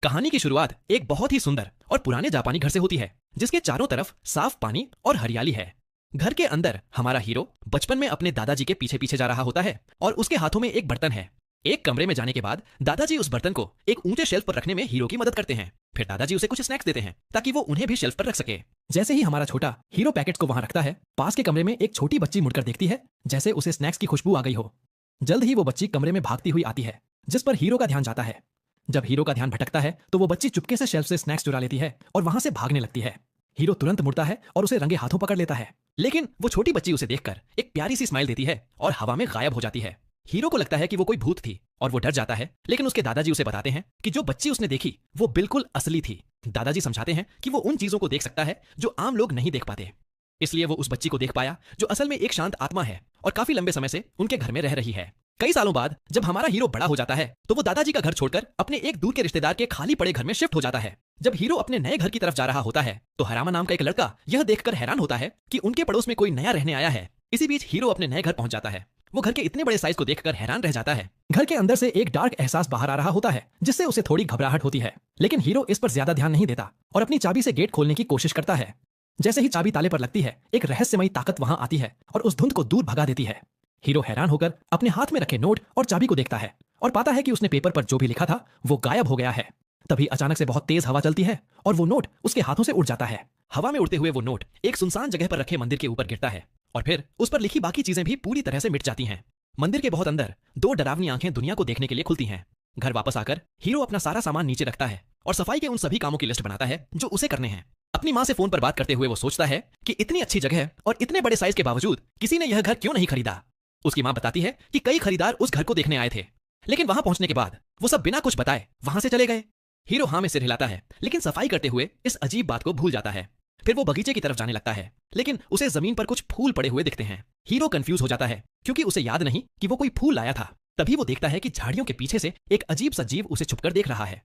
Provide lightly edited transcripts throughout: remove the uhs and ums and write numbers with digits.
कहानी की शुरुआत एक बहुत ही सुंदर और पुराने जापानी घर से होती है, जिसके चारों तरफ साफ पानी और हरियाली है। घर के अंदर हमारा हीरो बचपन में अपने दादाजी के पीछे पीछे जा रहा होता है और उसके हाथों में एक बर्तन है। एक कमरे में जाने के बाद दादाजी उस बर्तन को एक ऊंचे शेल्फ पर रखने में हीरो की मदद करते हैं। फिर दादाजी उसे कुछ स्नैक्स देते हैं ताकि वो उन्हें भी शेल्फ पर रख सके। जैसे ही हमारा छोटा हीरो पैकेट्स को वहां रखता है, पास के कमरे में एक छोटी बच्ची मुड़कर देखती है, जैसे उसे स्नैक्स की खुशबू आ गई हो। जल्द ही वो बच्ची कमरे में भागती हुई आती है, जिस पर हीरो का ध्यान जाता है। जब हीरो का ध्यान भटकता है तो वो बच्ची चुपके से शेल्फ से स्नैक्स चुरा लेती है और वहां से भागने लगती है। हीरो तुरंत मुड़ता है और उसे रंगे हाथों पकड़ लेता है, लेकिन वो छोटी बच्ची उसे देखकर एक प्यारी सी स्माइल देती है और हवा में गायब हो जाती है। हीरो को लगता है कि वो कोई भूत थी और वो डर जाता है, लेकिन उसके दादाजी उसे बताते हैं कि जो बच्ची उसने देखी वो बिल्कुल असली थी। दादाजी समझाते हैं कि वो उन चीजों को देख सकता है जो आम लोग नहीं देख पाते, इसलिए वो उस बच्ची को देख पाया जो असल में एक शांत आत्मा है और काफी लंबे समय से उनके घर में रह रही है। कई सालों बाद जब हमारा हीरो बड़ा हो जाता है तो वो दादाजी का घर छोड़कर अपने एक दूर के रिश्तेदार के खाली पड़े घर में शिफ्ट हो जाता है। जब हीरो अपने नए घर की तरफ जा रहा होता है तो हरामा नाम का एक लड़का यह देखकर हैरान होता है कि उनके पड़ोस में कोई नया रहने आया है। इसी बीच हीरो अपने नए घर पहुंच जाता है। वो घर के इतने बड़े साइज को देखकर हैरान रह जाता है। घर के अंदर से एक डार्क एहसास बाहर आ रहा होता है, जिससे उसे थोड़ी घबराहट होती है, लेकिन हीरो इस पर ज्यादा ध्यान नहीं देता और अपनी चाबी से गेट खोलने की कोशिश करता है। जैसे ही चाबी ताले पर लगती है, एक रहस्यमयी ताकत वहां आती है और उस धुंध को दूर भगा देती है। हीरो हैरान होकर अपने हाथ में रखे नोट और चाबी को देखता है और पाता है कि उसने पेपर पर जो भी लिखा था वो गायब हो गया है। तभी अचानक से बहुत तेज हवा चलती है और वो नोट उसके हाथों से उड़ जाता है। हवा में उड़ते हुए वो नोट एक सुनसान जगह पर रखे मंदिर के ऊपर गिरता है और फिर उस पर लिखी बाकी चीजें भी पूरी तरह से मिट जाती हैं। मंदिर के बहुत अंदर दो डरावनी आंखें दुनिया को देखने के लिए खुलती हैं। घर वापस आकर हीरो अपना सारा सामान नीचे रखता है और सफाई के उन सभी कामों की लिस्ट बनाता है जो उसे करने हैं। अपनी माँ से फोन पर बात करते हुए वो सोचता है कि इतनी अच्छी जगह और इतने बड़े साइज के बावजूद किसी ने यह घर क्यों नहीं खरीदा। उसकी माँ बताती है कि कई खरीदार उस घर को देखने आए थे, लेकिन वहां पहुंचने के बाद वो सब बिना कुछ बताए वहां से चले गए। हीरो हाँ में सिर हिलाता है, लेकिन सफाई करते हुए इस अजीब बात को भूल जाता है। फिर वो बगीचे की तरफ जाने लगता है, लेकिन उसे जमीन पर कुछ फूल पड़े हुए दिखते हैं। हीरो कंफ्यूज हो जाता है क्योंकि उसे याद नहीं कि वो कोई फूल लाया था। तभी वो देखता है कि झाड़ियों के पीछे से एक अजीब सा जीव उसे छुपकर देख रहा है।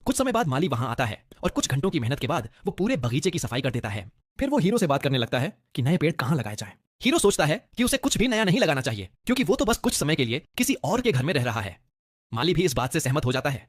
कुछ समय बाद माली वहां आता है और कुछ घंटों की मेहनत के बाद वो पूरे बगीचे की सफाई कर देता है। फिर वो हीरो से बात करने लगता है कि नए पेड़ कहाँ लगाए जाएं। हीरो सोचता है कि उसे कुछ भी नया नहीं लगाना चाहिए, क्योंकि वो तो बस कुछ समय के लिए किसी और के घर में रह रहा है। माली भी इस बात से सहमत हो जाता है।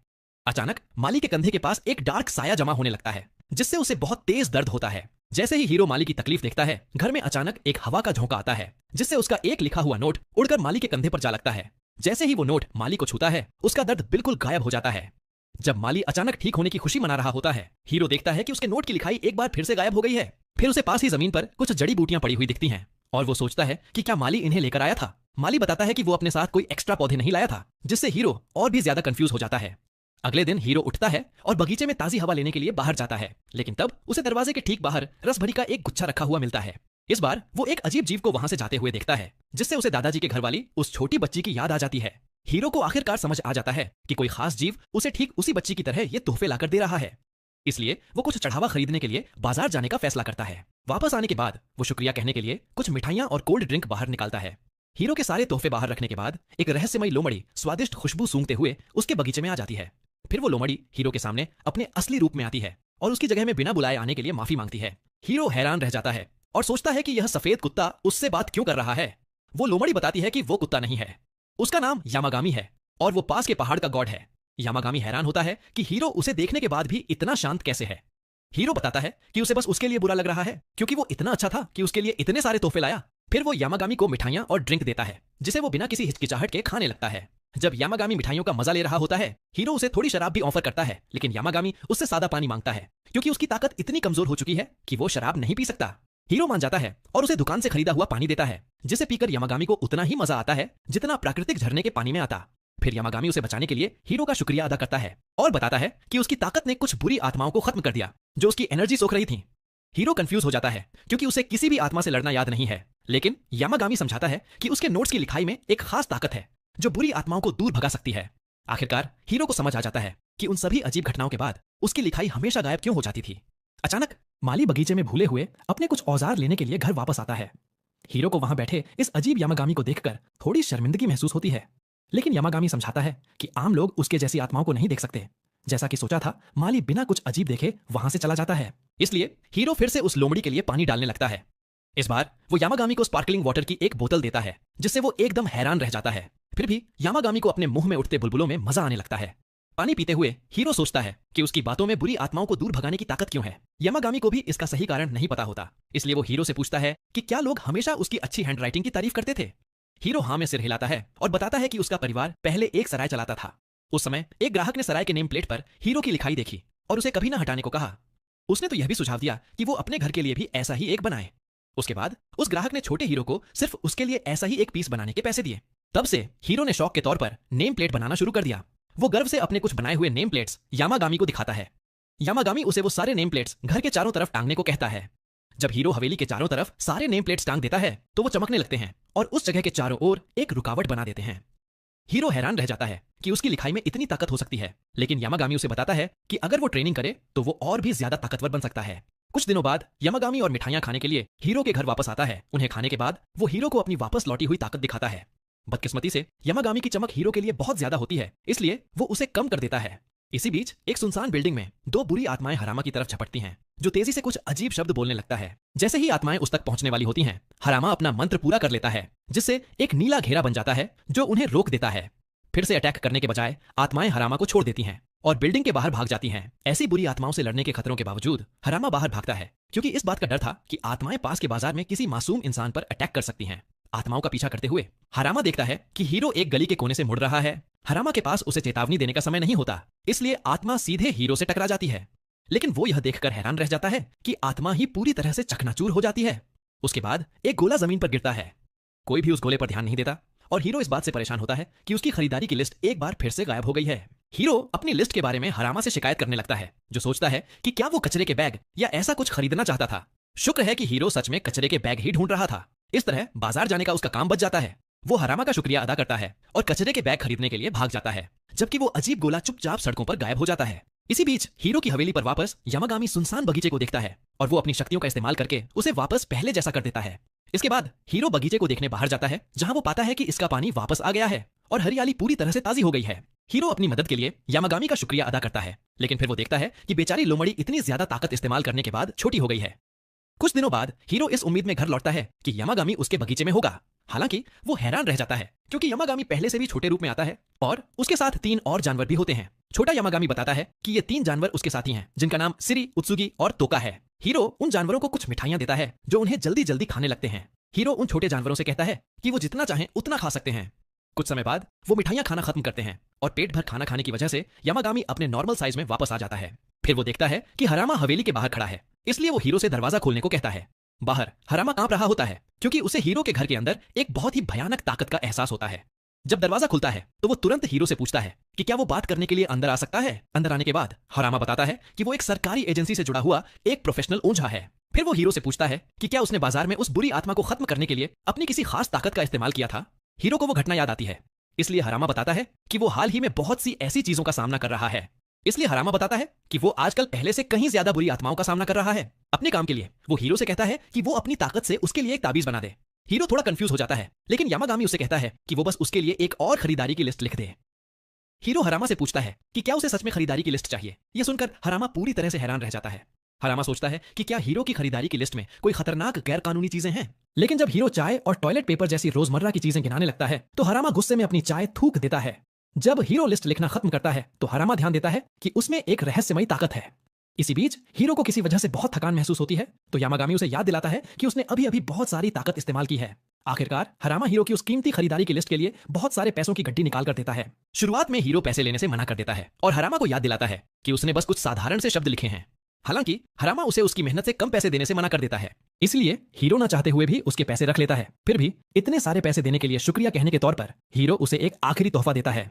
अचानक माली के कंधे के पास एक डार्क साया जमा होने लगता है, जिससे उसे बहुत तेज दर्द होता है। जैसे ही हीरो माली की तकलीफ देखता है, घर में अचानक एक हवा का झोंका आता है, जिससे उसका एक लिखा हुआ नोट उड़कर माली के कंधे पर जा लगता है। जैसे ही वो नोट माली को छूता है, उसका दर्द बिल्कुल गायब हो जाता है। जब माली अचानक ठीक होने की खुशी मना रहा होता है, हीरो देखता है कि उसके नोट की लिखाई एक बार फिर से गायब हो गई है। फिर उसे पास ही जमीन पर कुछ जड़ी बूटियां पड़ी हुई दिखती हैं और वो सोचता है कि क्या माली इन्हें लेकर आया था। माली बताता है कि वो अपने साथ कोई एक्स्ट्रा पौधे नहीं लाया था, जिससे हीरो और भी ज्यादा कंफ्यूज हो जाता है। अगले दिन हीरो उठता है और बगीचे में ताजी हवा लेने के लिए बाहर जाता है, लेकिन तब उसे दरवाजे के ठीक बाहर रस भरी का एक गुच्छा रखा हुआ मिलता है। इस बार वो एक अजीब जीव को वहां से जाते हुए देखता है, जिससे उसे दादाजी के घर वाली उस छोटी बच्ची की याद आ जाती है। हीरो को आखिरकार समझ आ जाता है कि कोई खास जीव उसे ठीक उसी बच्ची की तरह ये तोहफे लाकर दे रहा है। इसलिए वो कुछ चढ़ावा खरीदने के लिए बाजार जाने का फैसला करता है। वापस आने के बाद वो शुक्रिया कहने के लिए कुछ मिठाइयां और कोल्ड ड्रिंक बाहर निकालता है। हीरो के सारे तोहफे बाहर रखने के बाद एक रहस्यमयी लोमड़ी स्वादिष्ट खुशबू सूंघते हुए उसके बगीचे में आ जाती है। फिर वो लोमड़ी हीरो के सामने अपने असली रूप में आती है और उसकी जगह में बिना बुलाए आने के लिए माफी मांगती है। हीरो हैरान रह जाता है और सोचता है कि यह सफेद कुत्ता उससे बात क्यों कर रहा है। वो लोमड़ी बताती है कि वो कुत्ता नहीं है, उसका नाम यामागामी है और वो पास के पहाड़ का गॉड है। यामागामी हैरान होता है कि हीरो उसे देखने के बाद भी इतना शांत कैसे है। हीरो बताता है कि उसे बस उसके लिए बुरा लग रहा है, क्योंकि वो इतना अच्छा था कि उसके लिए इतने सारे तोहफे लाया। फिर वो यामागामी को मिठाइयां और ड्रिंक देता है, जिसे वो बिना किसी हिचकिचाहट के खाने लगता है। जब यामागामी मिठाइयों का मजा ले रहा होता है, हीरो उसे थोड़ी शराब भी ऑफर करता है, लेकिन यामागामी उससे सादा पानी मांगता है, क्योंकि उसकी ताकत इतनी कमजोर हो चुकी है कि वो शराब नहीं पी सकता। हीरो मान जाता है और उसे दुकान से खरीदा हुआ पानी देता है, जिसे पीकर यामागामी को उतना ही मजा आता है जितना प्राकृतिक झरने के पानी में आता। फिर यामागामी उसे बचाने के लिए हीरो का शुक्रिया अदा करता है और बताता है कि उसकी ताकत ने कुछ बुरी आत्माओं को खत्म कर दिया जो उसकी एनर्जी सोख रही थी। हीरो कंफ्यूज हो जाता है क्योंकि उसे किसी भी आत्मा से लड़ना याद नहीं है, लेकिन यामागामी समझाता है कि उसके नोट्स की लिखाई में एक खास ताकत है जो बुरी आत्माओं को दूर भगा सकती है। आखिरकार हीरो को समझ आ जाता है कि उन सभी अजीब घटनाओं के बाद उसकी लिखाई हमेशा गायब क्यों हो जाती थी। अचानक माली बगीचे में भूले हुए अपने कुछ औजार लेने के लिए घर वापस आता है। हीरो को वहां बैठे इस अजीब यामागामी को देखकर थोड़ी शर्मिंदगी महसूस होती है, लेकिन यामागामी समझाता है कि आम लोग उसके जैसी आत्माओं को नहीं देख सकते। जैसा कि सोचा था, माली बिना कुछ अजीब देखे वहां से चला जाता है। इसलिए हीरो फिर से उस लोमड़ी के लिए पानी डालने लगता है। इस बार वो यामागामी को स्पार्कलिंग वाटर की एक बोतल देता है, जिससे वो एकदम हैरान रह जाता है। फिर भी यामागामी को अपने मुंह में उठते बुलबुलों में मजा आने लगता है। पानी पीते हुए हीरो सोचता है कि उसकी बातों में बुरी आत्माओं को दूर भगाने की ताकत क्यों है। यामागामी को भी इसका सही कारण नहीं पता होता, इसलिए वो हीरो से पूछता है कि क्या लोग हमेशा उसकी अच्छी हैंडराइटिंग की तारीफ करते थे। हीरो हाँ में सिर हिलाता है और बताता है कि उसका परिवार पहले एक सराय चलाता था। उस समय एक ग्राहक ने सराय के नेम प्लेट पर हीरो की लिखाई देखी और उसे कभी ना हटाने को कहा। उसने तो यह भी सुझाव दिया कि वो अपने घर के लिए भी ऐसा ही एक बनाए। उसके बाद उस ग्राहक ने छोटे हीरो को सिर्फ उसके लिए ऐसा ही एक पीस बनाने के पैसे दिए। तब से हीरो ने शौक के तौर पर नेम प्लेट बनाना शुरू कर दिया। वो गर्व से अपने कुछ बनाए हुए नेम प्लेट्स यामागामी को दिखाता है। यामागामी उसे वो सारे नेम प्लेट्स घर के चारों तरफ टांगने को कहता है। जब हीरो हवेली के चारों तरफ सारे नेम प्लेट्स टांग देता है तो वो चमकने लगते हैं और उस जगह के चारों ओर एक रुकावट बना देते हैं। हीरो हैरान रह जाता है कि उसकी लिखाई में इतनी ताकत हो सकती है, लेकिन यामागामी उसे बताता है कि अगर वो ट्रेनिंग करे तो वो और भी ज्यादा ताकतवर बन सकता है। कुछ दिनों बाद यामागामी और मिठाइयां खाने के लिए हीरो के घर वापस आता है। उन्हें खाने के बाद वो हीरो को अपनी वापस लौटी हुई ताकत दिखाता है। बदकिस्मती से यामागामी की चमक हीरो के लिए बहुत ज्यादा होती है, इसलिए वो उसे कम कर देता है। इसी बीच एक सुनसान बिल्डिंग में दो बुरी आत्माएं हरामा की तरफ झपटती हैं, जो तेजी से कुछ अजीब शब्द बोलने लगता है। जैसे ही आत्माएं उस तक पहुंचने वाली होती हैं, हरामा अपना मंत्र पूरा कर लेता है, जिससे एक नीला घेरा बन जाता है जो उन्हें रोक देता है। फिर से अटैक करने के बजाय आत्माएं हरामा को छोड़ देती हैं और बिल्डिंग के बाहर भाग जाती हैं। ऐसी बुरी आत्माओं से लड़ने के खतरों के बावजूद हरामा बाहर भागता है, क्योंकि इस बात का डर था कि आत्माएं पास के बाजार में किसी मासूम इंसान पर अटैक कर सकती हैं। आत्माओं का पीछा करते हुए हरामा देखता है कि हीरो एक गली के कोने से मुड़ रहा है। हरामा के पास उसे चेतावनी देने का समय नहीं होता, इसलिए आत्मा सीधे हीरो से टकरा जाती है। लेकिन वो यह देखकर हैरान रह जाता है कि आत्मा ही पूरी तरह से चकनाचूर हो जाती है। उसके बाद एक गोला जमीन पर गिरता है। कोई भी उस गोले पर ध्यान नहीं देता और हीरो इस बात से परेशान होता है कि उसकी खरीदारी की लिस्ट एक बार फिर से गायब हो गई है। हीरो अपनी लिस्ट के बारे में हरामा से शिकायत करने लगता है, जो सोचता है कि क्या वो कचरे के बैग या ऐसा कुछ खरीदना चाहता था। शुक्र है कि हीरो सच में कचरे के बैग ही ढूंढ रहा था। इस तरह बाजार जाने का उसका काम बच जाता है। वो हरामा का शुक्रिया अदा करता है और कचरे के बैग खरीदने के लिए भाग जाता है, जबकि वो अजीब गोला चुपचाप सड़कों पर गायब हो जाता है। इसी बीच हीरो की हवेली पर वापस यामागामी सुनसान बगीचे को देखता है और वो अपनी शक्तियों का इस्तेमाल करके उसे वापस पहले जैसा कर देता है। इसके बाद हीरो बगीचे को देखने बाहर जाता है, जहां वो पाता है कि इसका पानी वापस आ गया है और हरियाली पूरी तरह से ताजी हो गई है। हीरो अपनी मदद के लिए यामागामी का शुक्रिया अदा करता है, लेकिन फिर वो देखता है कि बेचारी लोमड़ी इतनी ज्यादा ताकत इस्तेमाल करने के बाद छोटी हो गई है। कुछ दिनों बाद हीरो इस उम्मीद में घर लौटता है कि यामागामी उसके बगीचे में होगा। हालांकि वो हैरान रह जाता है, क्योंकि यामागामी पहले से भी छोटे रूप में आता है और उसके साथ 3 और जानवर भी होते हैं। छोटा यामागामी बताता है कि ये 3 जानवर उसके साथी हैं, जिनका नाम सिरी, उत्सुगी और तोका है। हीरो उन जानवरों को कुछ मिठाइयां देता है जो उन्हें जल्दी जल्दी खाने लगते हैं। हीरो उन छोटे जानवरों से कहता है कि वो जितना चाहें उतना खा सकते हैं। कुछ समय बाद वो मिठाइयां खाना खत्म करते हैं और पेट भर खाना खाने की वजह से यामागामी अपने नॉर्मल साइज में वापस आ जाता है। फिर वो देखता है कि हरामा हवेली के बाहर खड़ा है, इसलिए वो हीरो से दरवाजा खोलने को कहता है। बाहर हरामा कांप रहा होता है, क्योंकि उसे हीरो के घर के अंदर एक बहुत ही भयानक ताकत का एहसास होता है। जब दरवाजा खुलता है तो वो तुरंत हीरो से पूछता है कि क्या वो बात करने के लिए अंदर आ सकता है। अंदर आने के बाद हरामा बताता है कि वो एक सरकारी एजेंसी से जुड़ा हुआ एक प्रोफेशनल ओझा है। फिर वो हीरो से पूछता है कि क्या उसने बाजार में उस बुरी आत्मा को खत्म करने के लिए अपनी किसी खास ताकत का इस्तेमाल किया था। हीरो को वो घटना याद आती है, इसलिए हरामा बताता है कि वो हाल ही में बहुत सी ऐसी चीजों का सामना कर रहा है। इसलिए हरामा बताता है कि वो आजकल पहले से कहीं ज्यादा बुरी आत्माओं का सामना कर रहा है। अपने काम के लिए वो हीरो से कहता है कि वो अपनी ताकत से उसके लिए एक ताबीज बना दे। हीरो थोड़ा कंफ्यूज हो जाता है, लेकिन यामागामी उसे कहता है कि वो बस उसके लिए एक और खरीदारी की लिस्ट लिख दे। हीरो हरामा से पूछता है कि क्या उसे सच में खरीदारी की लिस्ट चाहिए। यह सुनकर हरामा पूरी तरह से हैरान रह जाता है। हरामा सोचता है कि क्या हीरो की खरीदारी की लिस्ट में कोई खतरनाक गैर कानूनी चीजें हैं। लेकिन जब हीरो चाय और टॉयलेट पेपर जैसी रोजमर्रा की चीजें गिनाने लगता है तो हरामा गुस्से में अपनी चाय थूक देता है। जब हीरो लिस्ट लिखना खत्म करता है तो हरामा ध्यान देता है कि उसमें एक रहस्यमयी ताकत है। इसी बीच हीरो को किसी वजह से बहुत थकान महसूस होती है, तो यामागामी उसे याद दिलाता है कि उसने अभी अभी बहुत सारी ताकत इस्तेमाल की है। आखिरकार हरामा हीरो की उस कीमती खरीदारी की लिस्ट के लिए बहुत सारे पैसों की गड्डी निकाल कर देता है। शुरुआत में हीरो पैसे लेने से मना कर देता है और हरामा को याद दिलाता है कि उसने बस कुछ साधारण से शब्द लिखे हैं। हालांकि हरामा उसे उसकी मेहनत से कम पैसे देने से मना कर देता है, इसलिए हीरो न चाहते हुए भी उसके पैसे रख लेता है। फिर भी इतने सारे पैसे देने के लिए शुक्रिया कहने के तौर पर हीरो उसे एक आखिरी तोहफा देता है।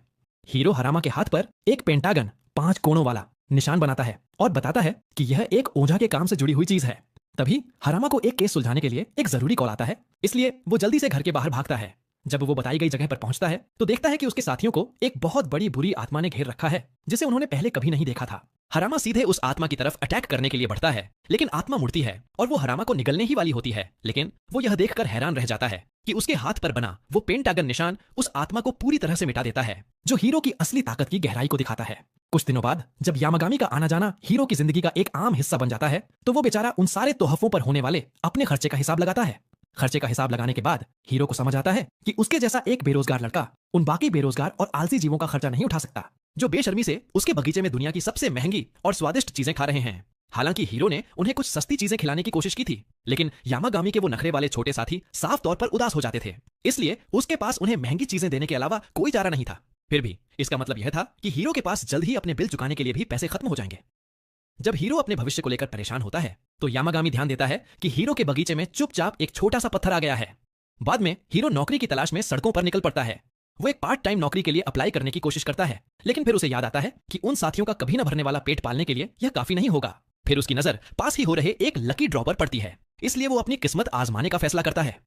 हीरो हरामा के हाथ पर एक पेंटागन 5 कोणों वाला निशान बनाता है और बताता है कि यह एक ओझा के काम से जुड़ी हुई चीज है। तभी हरामा को एक केस सुलझाने के लिए एक जरूरी कॉल आता है, इसलिए वो जल्दी से घर के बाहर भागता है। जब वो बताई गई जगह पर पहुंचता है तो देखता है कि उसके साथियों को एक बहुत बड़ी बुरी आत्मा ने घेर रखा है, जिसे उन्होंने पहले कभी नहीं देखा था। हरामा सीधे उस आत्मा की तरफ अटैक करने के लिए बढ़ता है, लेकिन आत्मा मुड़ती है और वो हरामा को निगलने ही वाली होती है। लेकिन वो यह देखकर हैरान रह जाता है कि उसके हाथ पर बना वो पेंटागन निशान उस आत्मा को पूरी तरह से मिटा देता है, जो हीरो की असली ताकत की गहराई को दिखाता है। कुछ दिनों बाद जब यामागामी का आना जाना हीरो की जिंदगी का एक आम हिस्सा बन जाता है, तो वो बेचारा उन सारे तोहफों पर होने वाले अपने खर्चे का हिसाब लगाता है। खर्चे का हिसाब लगाने के बाद हीरो को समझ आता है कि उसके जैसा एक बेरोजगार लड़का उन बाकी बेरोजगार और आलसी जीवों का खर्चा नहीं उठा सकता। जो बेशर्मी से उसके बगीचे में दुनिया की सबसे महंगी और स्वादिष्ट चीजें खा रहे हैं। हालांकि हीरो ने उन्हें कुछ सस्ती चीजें खिलाने की कोशिश की थी, लेकिन यामागामी के वो नखरे वाले छोटे साथी साफ तौर पर उदास हो जाते थे। इसलिए उसके पास उन्हें महंगी चीजें देने के अलावा कोई चारा नहीं था। फिर भी इसका मतलब यह था कि हीरो के पास जल्द ही अपने बिल चुकाने के लिए भी पैसे खत्म हो जाएंगे। जब हीरो अपने भविष्य को लेकर परेशान होता है तो यामागामी ध्यान देता है कि हीरो के बगीचे में चुपचाप एक छोटा सा पत्थर आ गया है। बाद में हीरो नौकरी की तलाश में सड़कों पर निकल पड़ता है। वो एक पार्ट टाइम नौकरी के लिए अप्लाई करने की कोशिश करता है, लेकिन फिर उसे याद आता है कि उन साथियों का कभी न भरने वाला पेट पालने के लिए यह काफी नहीं होगा। फिर उसकी नजर पास ही हो रहे एक लकी ड्रॉ पर पड़ती है, इसलिए वो अपनी किस्मत आजमाने का फैसला करता है।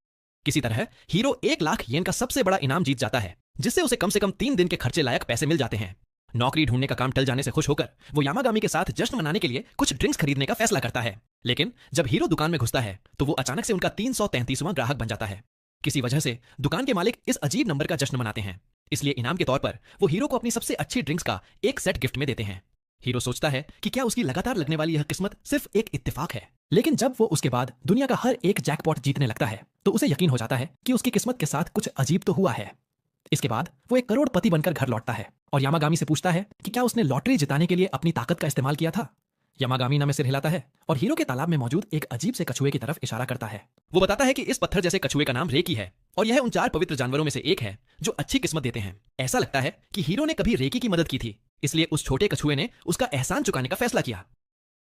किसी तरह हीरो 1 लाख येन का सबसे बड़ा इनाम जीत जाता है, जिससे उसे कम से कम 3 दिन के खर्चे लायक पैसे मिल जाते हैं। नौकरी ढूंढने का काम टल जाने से खुश होकर वो यामागामी के साथ जश्न मनाने के लिए कुछ ड्रिंक्स खरीदने का फैसला करता है। लेकिन जब हीरो दुकान में घुसता है तो वो अचानक से उनका 333वां ग्राहक बन जाता है। किसी वजह से दुकान के मालिक इस अजीब नंबर का जश्न मनाते हैं, इसलिए इनाम के तौर पर वो हीरो को अपनी सबसे अच्छी ड्रिंक्स का एक सेट गिफ्ट में देते हैं। हीरो सोचता है कि क्या उसकी लगातार लगने वाली यह किस्मत सिर्फ एक इत्तेफाक है। लेकिन जब वो उसके बाद दुनिया का हर एक जैकपॉट जीतने लगता है तो उसे यकीन हो जाता है कि उसकी किस्मत के साथ कुछ अजीब तो हुआ है। इसके बाद वो एक करोड़पति बनकर घर लौटता है और यामागामी से पूछता है कि क्या उसने लॉटरी जिताने के लिए अपनी ताकत का इस्तेमाल किया था। यामागामी ना में सिर हिलाता है और हीरो के तालाब में मौजूद एक अजीब से कछुए की तरफ इशारा करता है। वो बताता है कि इस पत्थर जैसे कछुए का नाम रेकी है और यह उन 4 पवित्र जानवरों में से एक है जो अच्छी किस्मत देते हैं। ऐसा लगता है कि हीरो ने कभी रेकी की मदद की थी, इसलिए उस छोटे कछुए ने उसका एहसान चुकाने का फैसला किया।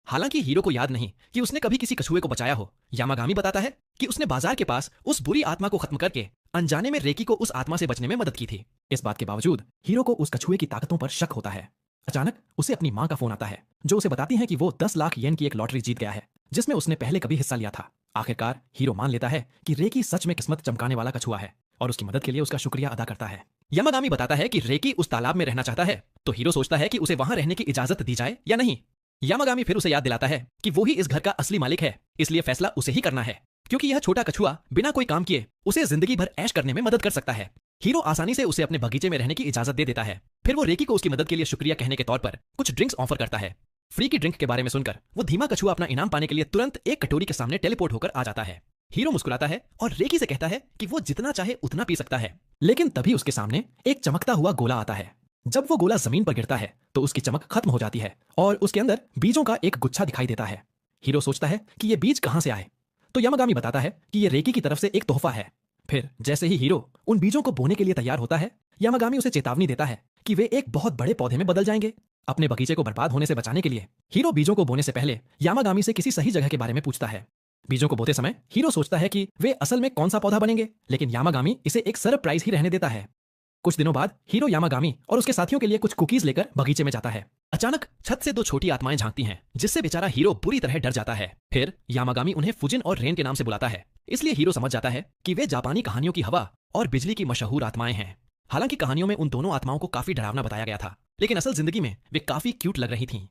हालांकि हीरो को याद नहीं कि उसने कभी किसी कछुए को बचाया हो। यामागामी बताता है कि उसने बाजार के पास उस बुरी आत्मा को खत्म करके अनजाने में रेकी को उस आत्मा से बचने में मदद की थी। इस बात के बावजूद हीरो को उस कछुए की ताकतों पर शक होता है। अचानक उसे अपनी मां का फोन आता है, जो उसे बताती है कि वो 10 लाख येन की एक लॉटरी जीत गया है, जिसमें उसने पहले कभी हिस्सा लिया था। आखिरकार हीरो मान लेता है कि रेकी सच में किस्मत चमकाने वाला कछुआ है और उसकी मदद के लिए उसका शुक्रिया अदा करता है। यामागामी बताता है कि रेकी उस तालाब में रहना चाहता है, तो हीरो सोचता है कि उसे वहां रहने की इजाजत दी जाए या नहीं। यामागामी फिर उसे याद दिलाता है कि वो ही इस घर का असली मालिक है, इसलिए फैसला उसे ही करना है, क्योंकि यह छोटा कछुआ बिना कोई काम किए उसे जिंदगी भर ऐश करने में मदद कर सकता है। हीरो आसानी से उसे अपने बगीचे में रहने की इजाजत दे देता है। फिर वो रेकी को उसकी मदद के लिए शुक्रिया कहने के तौर पर कुछ ड्रिंक्स ऑफर करता है। फ्री की ड्रिंक के बारे में सुनकर वो धीमा कछुआ अपना इनाम पाने के लिए तुरंत एक कटोरी के सामने टेलीपोर्ट होकर आ जाता है। हीरो मुस्कुराता है और रेकी से कहता है कि वो जितना चाहे उतना पी सकता है, लेकिन तभी उसके सामने एक चमकता हुआ गोला आता है। जब वो गोला जमीन पर गिरता है तो उसकी चमक खत्म हो जाती है और उसके अंदर बीजों का एक गुच्छा दिखाई देता है। हीरो सोचता है कि ये बीज कहां से आए, तो यामागामी बताता है कि ये रेकी की तरफ से एक तोहफा है। फिर जैसे ही हीरो उन बीजों को बोने के लिए तैयार होता है, यामागामी उसे चेतावनी देता है कि वे एक बहुत बड़े पौधे में बदल जाएंगे। अपने बगीचे को बर्बाद होने से बचाने के लिए हीरो बीजों को बोने से पहले यामागामी से किसी सही जगह के बारे में पूछता है। बीजों को बोते समय हीरो सोचता है कि वे असल में कौन सा पौधा बनेंगे, लेकिन यामागामी इसे एक सरप्राइज ही रहने देता है। कुछ दिनों बाद हीरो यामागामी और उसके साथियों के लिए कुछ कुकीज लेकर बगीचे में जाता है। अचानक छत से 2 छोटी आत्माएं झांकती हैं, जिससे बेचारा हीरो बुरी तरह डर जाता है। फिर यामागामी उन्हें फुजिन और रेन के नाम से बुलाता है, इसलिए हीरो समझ जाता है कि वे जापानी कहानियों की हवा और बिजली की मशहूर आत्माएं हैं। हालांकि कहानियों में उन दोनों आत्माओं को काफी डरावना बताया गया था, लेकिन असल जिंदगी में वे काफी क्यूट लग रही थीं।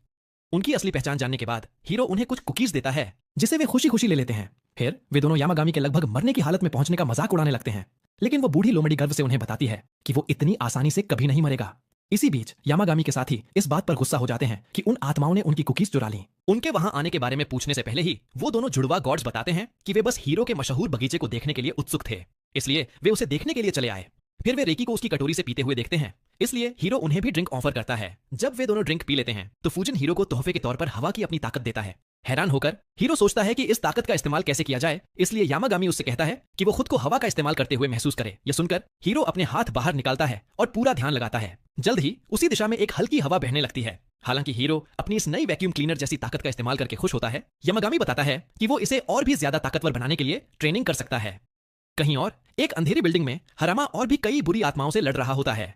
उनकी असली पहचान जानने के बाद हीरो उन्हें कुछ कुकीज देता है, जिसे वे खुशी खुशी ले लेते हैं। फिर वे दोनों यामागामी के लगभग मरने की हालत में पहुंचने का मजाक उड़ाने लगते हैं, लेकिन वो बूढ़ी लोमड़ी गर्व से उन्हें बताती है कि वो इतनी आसानी से कभी नहीं मरेगा। इसी बीच यामागामी के साथी इस बात पर गुस्सा हो जाते हैं कि उन आत्माओं ने उनकी कुकीज चुरा ली। उनके वहां आने के बारे में पूछने से पहले ही वो दोनों जुड़वा गॉड्स बताते हैं कि वे बस हीरो के मशहूर बगीचे को देखने के लिए उत्सुक थे, इसलिए वे उसे देखने के लिए चले आए। फिर वे रेकी को उसकी कटोरी से पीते हुए देखते हैं, इसलिए हीरो उन्हें भी ड्रिंक ऑफर करता है। जब वे दोनों ड्रिंक पी लेते हैं तो फुजिन हीरो को तोहफे के तौर पर हवा की अपनी ताकत देता है। हैरान होकर हीरो सोचता है कि इस ताकत का इस्तेमाल कैसे किया जाए, इसलिए यामागामी उससे कहता है कि वो खुद को हवा का इस्तेमाल करते हुए महसूस करे। यह सुनकर हीरो अपने हाथ बाहर निकालता है और पूरा ध्यान लगाता है। जल्द ही उसी दिशा में एक हल्की हवा बहने लगती है। हालांकि हीरो अपनी इस नई वैक्यूम क्लीनर जैसी ताकत का इस्तेमाल करके खुश होता है। यामागामी बताता है कि वो इसे और भी ज्यादा ताकतवर बनाने के लिए ट्रेनिंग कर सकता है। कहीं और एक अंधेरी बिल्डिंग में हरामा और भी कई बुरी आत्माओं से लड़ रहा होता है।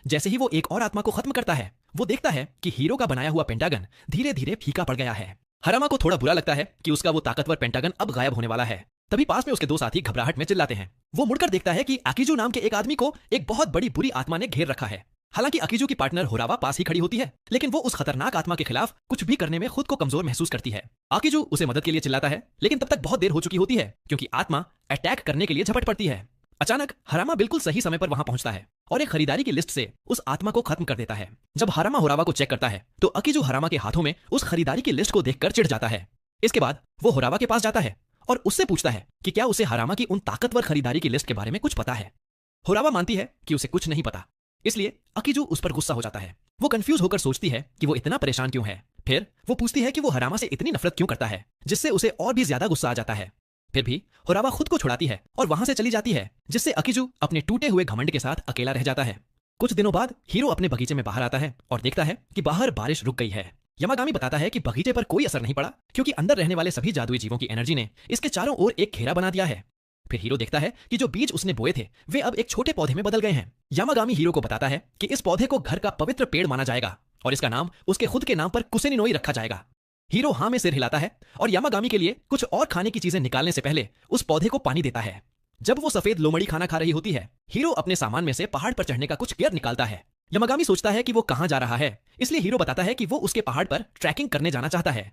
जैसे ही वो एक और आत्मा को खत्म करता है, वो देखता है कि हीरो का बनाया हुआ पेंटागन धीरे धीरे फीका पड़ गया है। हरामा को थोड़ा बुरा लगता है कि उसका वो ताकतवर पेंटागन अब गायब होने वाला है। तभी पास में उसके 2 साथी घबराहट में चिल्लाते हैं। वो मुड़कर देखता है कि अकीजू नाम के एक आदमी को एक बहुत बड़ी बुरी आत्मा ने घेर रखा है। हालांकि अकीजू की पार्टनर होरावा पास ही खड़ी होती है, लेकिन वो उस खतरनाक आत्मा के खिलाफ कुछ भी करने में खुद को कमजोर महसूस करती है। अकीजू उसे मदद के लिए चिल्लाता है, लेकिन तब तक बहुत देर हो चुकी होती है क्योंकि आत्मा अटैक करने के लिए झपट पड़ती है। अचानक हरामा बिल्कुल सही समय पर वहां पहुंचता है और एक खरीदारी की लिस्ट से उस आत्मा को खत्म कर देता है। जब हरामा होरावा को चेक करता है तो अकीजू हरामा के हाथों में उस खरीदारी की लिस्ट को देखकर चिढ़ जाता है। इसके बाद वो होरावा के पास जाता है और उससे पूछता है कि क्या उसे हरामा की उन ताकतवर खरीदारी की लिस्ट के बारे में कुछ पता है। होरावा मानती है कि उसे कुछ नहीं पता, इसलिए अकीजू उस पर गुस्सा हो जाता है। वो कंफ्यूज होकर सोचती है कि वो इतना परेशान क्यों है। फिर वो पूछती है कि वो हरामा से इतनी नफरत क्यों करता है, जिससे उसे और भी ज्यादा गुस्सा आ जाता है। फिर भी हुरावा खुद को छुड़ाती है और वहां से चली जाती है, जिससे अकीजू अपने टूटे हुए घमंड के साथ अकेला रह जाता है। कुछ दिनों बाद हीरो अपने बगीचे में बाहर आता है और देखता है कि बाहर बारिश रुक गई है। यमागामी बताता है कि बगीचे पर कोई असर नहीं पड़ा, क्योंकि अंदर रहने वाले सभी जादुई जीवों की एनर्जी ने इसके चारों ओर एक घेरा बना दिया है। फिर हीरो देखता है कि जो बीज उसने बोए थे वे अब एक छोटे पौधे में बदल गए हैं। यामागामी हीरो को बताता है कि इस पौधे को घर का पवित्र पेड़ माना जाएगा और इसका नाम उसके खुद के नाम पर कुसेनिनोई रखा जाएगा। हीरो हाँ में सिर हिलाता है और यामागामी के लिए कुछ और खाने की चीजें निकालने से पहले उस पौधे को पानी देता है। जब वो सफेद लोमड़ी खाना खा रही होती है, हीरो अपने सामान में से पहाड़ पर चढ़ने का कुछ गियर निकालता है। यामागामी सोचता है कि वो कहां जा रहा है, इसलिए हीरो बताता है कि वो उसके पहाड़ पर ट्रैकिंग करने जाना चाहता है।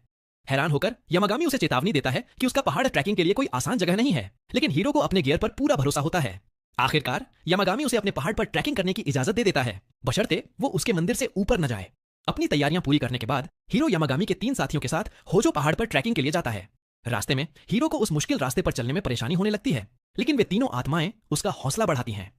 हैरान होकर यामागामी उसे चेतावनी देता है कि उसका पहाड़ ट्रैकिंग के लिए कोई आसान जगह नहीं है, लेकिन हीरो को अपने गियर पर पूरा भरोसा होता है। आखिरकार यामागामी उसे अपने पहाड़ पर ट्रैकिंग करने की इजाजत दे देता है, बशर्ते वो उसके मंदिर से ऊपर न जाए। अपनी तैयारियां पूरी करने के बाद हीरो यामागामी के 3 साथियों के साथ होजो पहाड़ पर ट्रैकिंग के लिए जाता है। रास्ते में हीरो को उस मुश्किल रास्ते पर चलने में परेशानी होने लगती है, लेकिन वे तीनों आत्माएं उसका हौसला बढ़ाती हैं।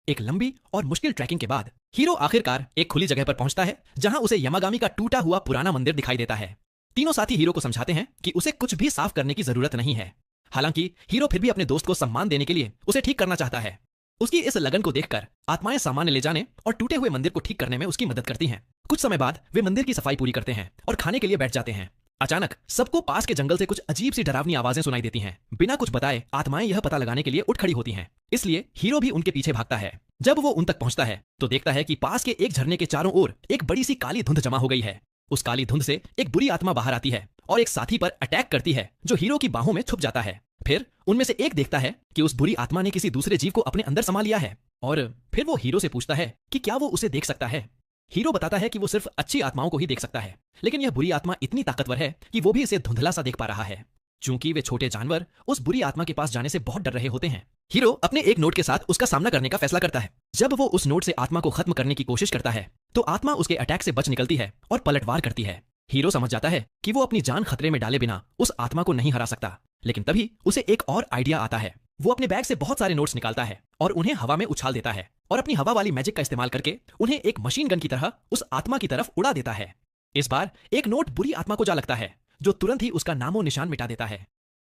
एक लंबी और मुश्किल ट्रैकिंग के बाद हीरो आखिरकार एक खुली जगह पर पहुंचता है, जहां उसे यामागामी का टूटा हुआ पुराना मंदिर दिखाई देता है। तीनों साथी हीरो को समझाते हैं कि उसे कुछ भी साफ करने की जरूरत नहीं है। हालांकि हीरो फिर भी अपने दोस्त को सम्मान देने के लिए उसे ठीक करना चाहता है। उसकी इस लगन को देखकर आत्माएं सामान्य ले जाने और टूटे हुए मंदिर को ठीक करने में उसकी मदद करती हैं। कुछ समय बाद वे मंदिर की सफाई पूरी करते हैं और खाने के लिए बैठ जाते हैं। अचानक सबको पास के जंगल से कुछ अजीब सी डरावनी आवाजें सुनाई देती हैं। बिना कुछ बताए आत्माएं यह पता लगाने के लिए उठ खड़ी होती हैं, इसलिए हीरो भी उनके पीछे भागता है। जब वो उन तक पहुंचता है तो देखता है कि पास के एक झरने के चारों ओर एक बड़ी सी काली धुंध जमा हो गई है। उस काली धुंध से एक बुरी आत्मा बाहर आती है और एक साथी पर अटैक करती है, जो हीरो की बाहों में छुप जाता है। फिर उनमें से एक देखता है कि उस बुरी आत्मा ने किसी दूसरे जीव को अपने अंदर समा लिया है, और फिर वो हीरो से पूछता है कि क्या वो उसे देख सकता है। हीरो बताता है कि वो सिर्फ अच्छी आत्माओं को ही देख सकता है, लेकिन यह बुरी आत्मा इतनी ताकतवर है कि वो भी इसे धुंधला सा देख पा रहा है। चूंकि वे छोटे जानवर उस बुरी आत्मा के पास जाने से बहुत डर रहे होते हैं, हीरो अपने एक नोट के साथ उसका सामना करने का फैसला करता है। जब वो उस नोट से आत्मा को खत्म करने की कोशिश करता है तो आत्मा उसके अटैक से बच निकलती है और पलटवार करती है। हीरो समझ जाता है कि वो अपनी जान खतरे में डाले बिना उस आत्मा को नहीं हरा सकता, लेकिन तभी उसे एक और आइडिया आता है। वो अपने बैग से बहुत सारे नोट्स निकालता है और उन्हें हवा में उछाल देता है और अपनी हवा वाली मैजिक का इस्तेमाल करके उन्हें एक मशीन गन की तरह उस आत्मा की तरफ उड़ा देता है। इस बार एक नोट बुरी आत्मा को जा लगता है, जो तुरंत ही उसका नामो निशान मिटा देता है।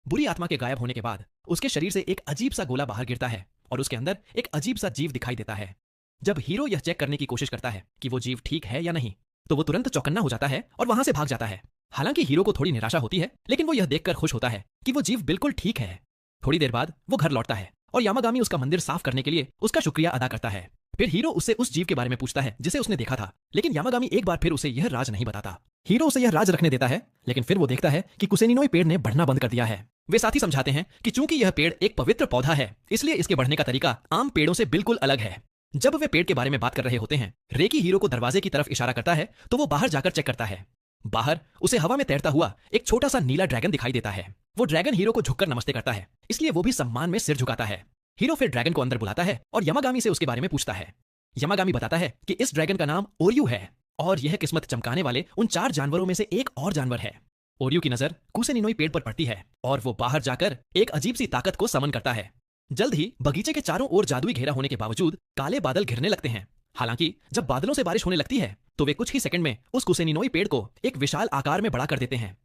बुरी आत्मा के गायब होने के बाद उसके शरीर से एक अजीब सा गोला बाहर गिरता है और उसके अंदर एक अजीब सा जीव दिखाई देता है। जब हीरो यह चेक करने की कोशिश करता है कि वो जीव ठीक है या नहीं, तो वो तुरंत चौकन्ना हो जाता है और वहां से भाग जाता है। हालांकि हीरो को थोड़ी निराशा होती है, लेकिन वो यह देखकर खुश होता है कि वो जीव बिल्कुल ठीक है। थोड़ी देर बाद वो घर लौटता है और यामागामी उसका मंदिर साफ करने के लिए उसका शुक्रिया अदा करता है। फिर हीरो उससे उस जीव के बारे में पूछता है जिसे उसने देखा था, लेकिन यामागामी एक बार फिर उसे यह राज नहीं बताता। हीरो उसे यह राज रखने देता है, लेकिन फिर वो देखता है कि कुसेनिनोई पेड़ ने बढ़ना बंद कर दिया है। वे साथी समझाते हैं कि चूंकि यह पेड़ एक पवित्र पौधा है, इसलिए इसके बढ़ने का तरीका आम पेड़ों से बिल्कुल अलग है। जब वे पेड़ के बारे में बात कर रहे होते हैं, रेकी हीरो को दरवाजे की तरफ इशारा करता है, तो वो बाहर जाकर चेक करता है। बाहर उसे हवा में तैरता हुआ एक छोटा सा नीला ड्रैगन दिखाई देता है। वो ड्रैगन हीरो को झुककर नमस्ते करता है, इसलिए वो भी सम्मान में सिर झुकाता है। हीरो फिर ड्रैगन को अंदर बुलाता है और यामागामी से उसके बारे में पूछता है। यामागामी बताता है कि इस ड्रैगन का नाम ओरियू है और यह किस्मत चमकाने वाले उन 4 जानवरों में से एक और जानवर है। ओरियू की नजर कुसेनिनोई पेड़ पर पड़ती है और वो बाहर जाकर एक अजीब सी ताकत को समन करता है। जल्द ही बगीचे के चारों ओर जादुई घेरा होने के बावजूद काले बादल घिरने लगते हैं। हालांकि जब बादलों से बारिश होने लगती है तो वे कुछ ही सेकंड में उस कुसेनिनोई पेड़ को एक विशाल आकार में बड़ा कर देते हैं।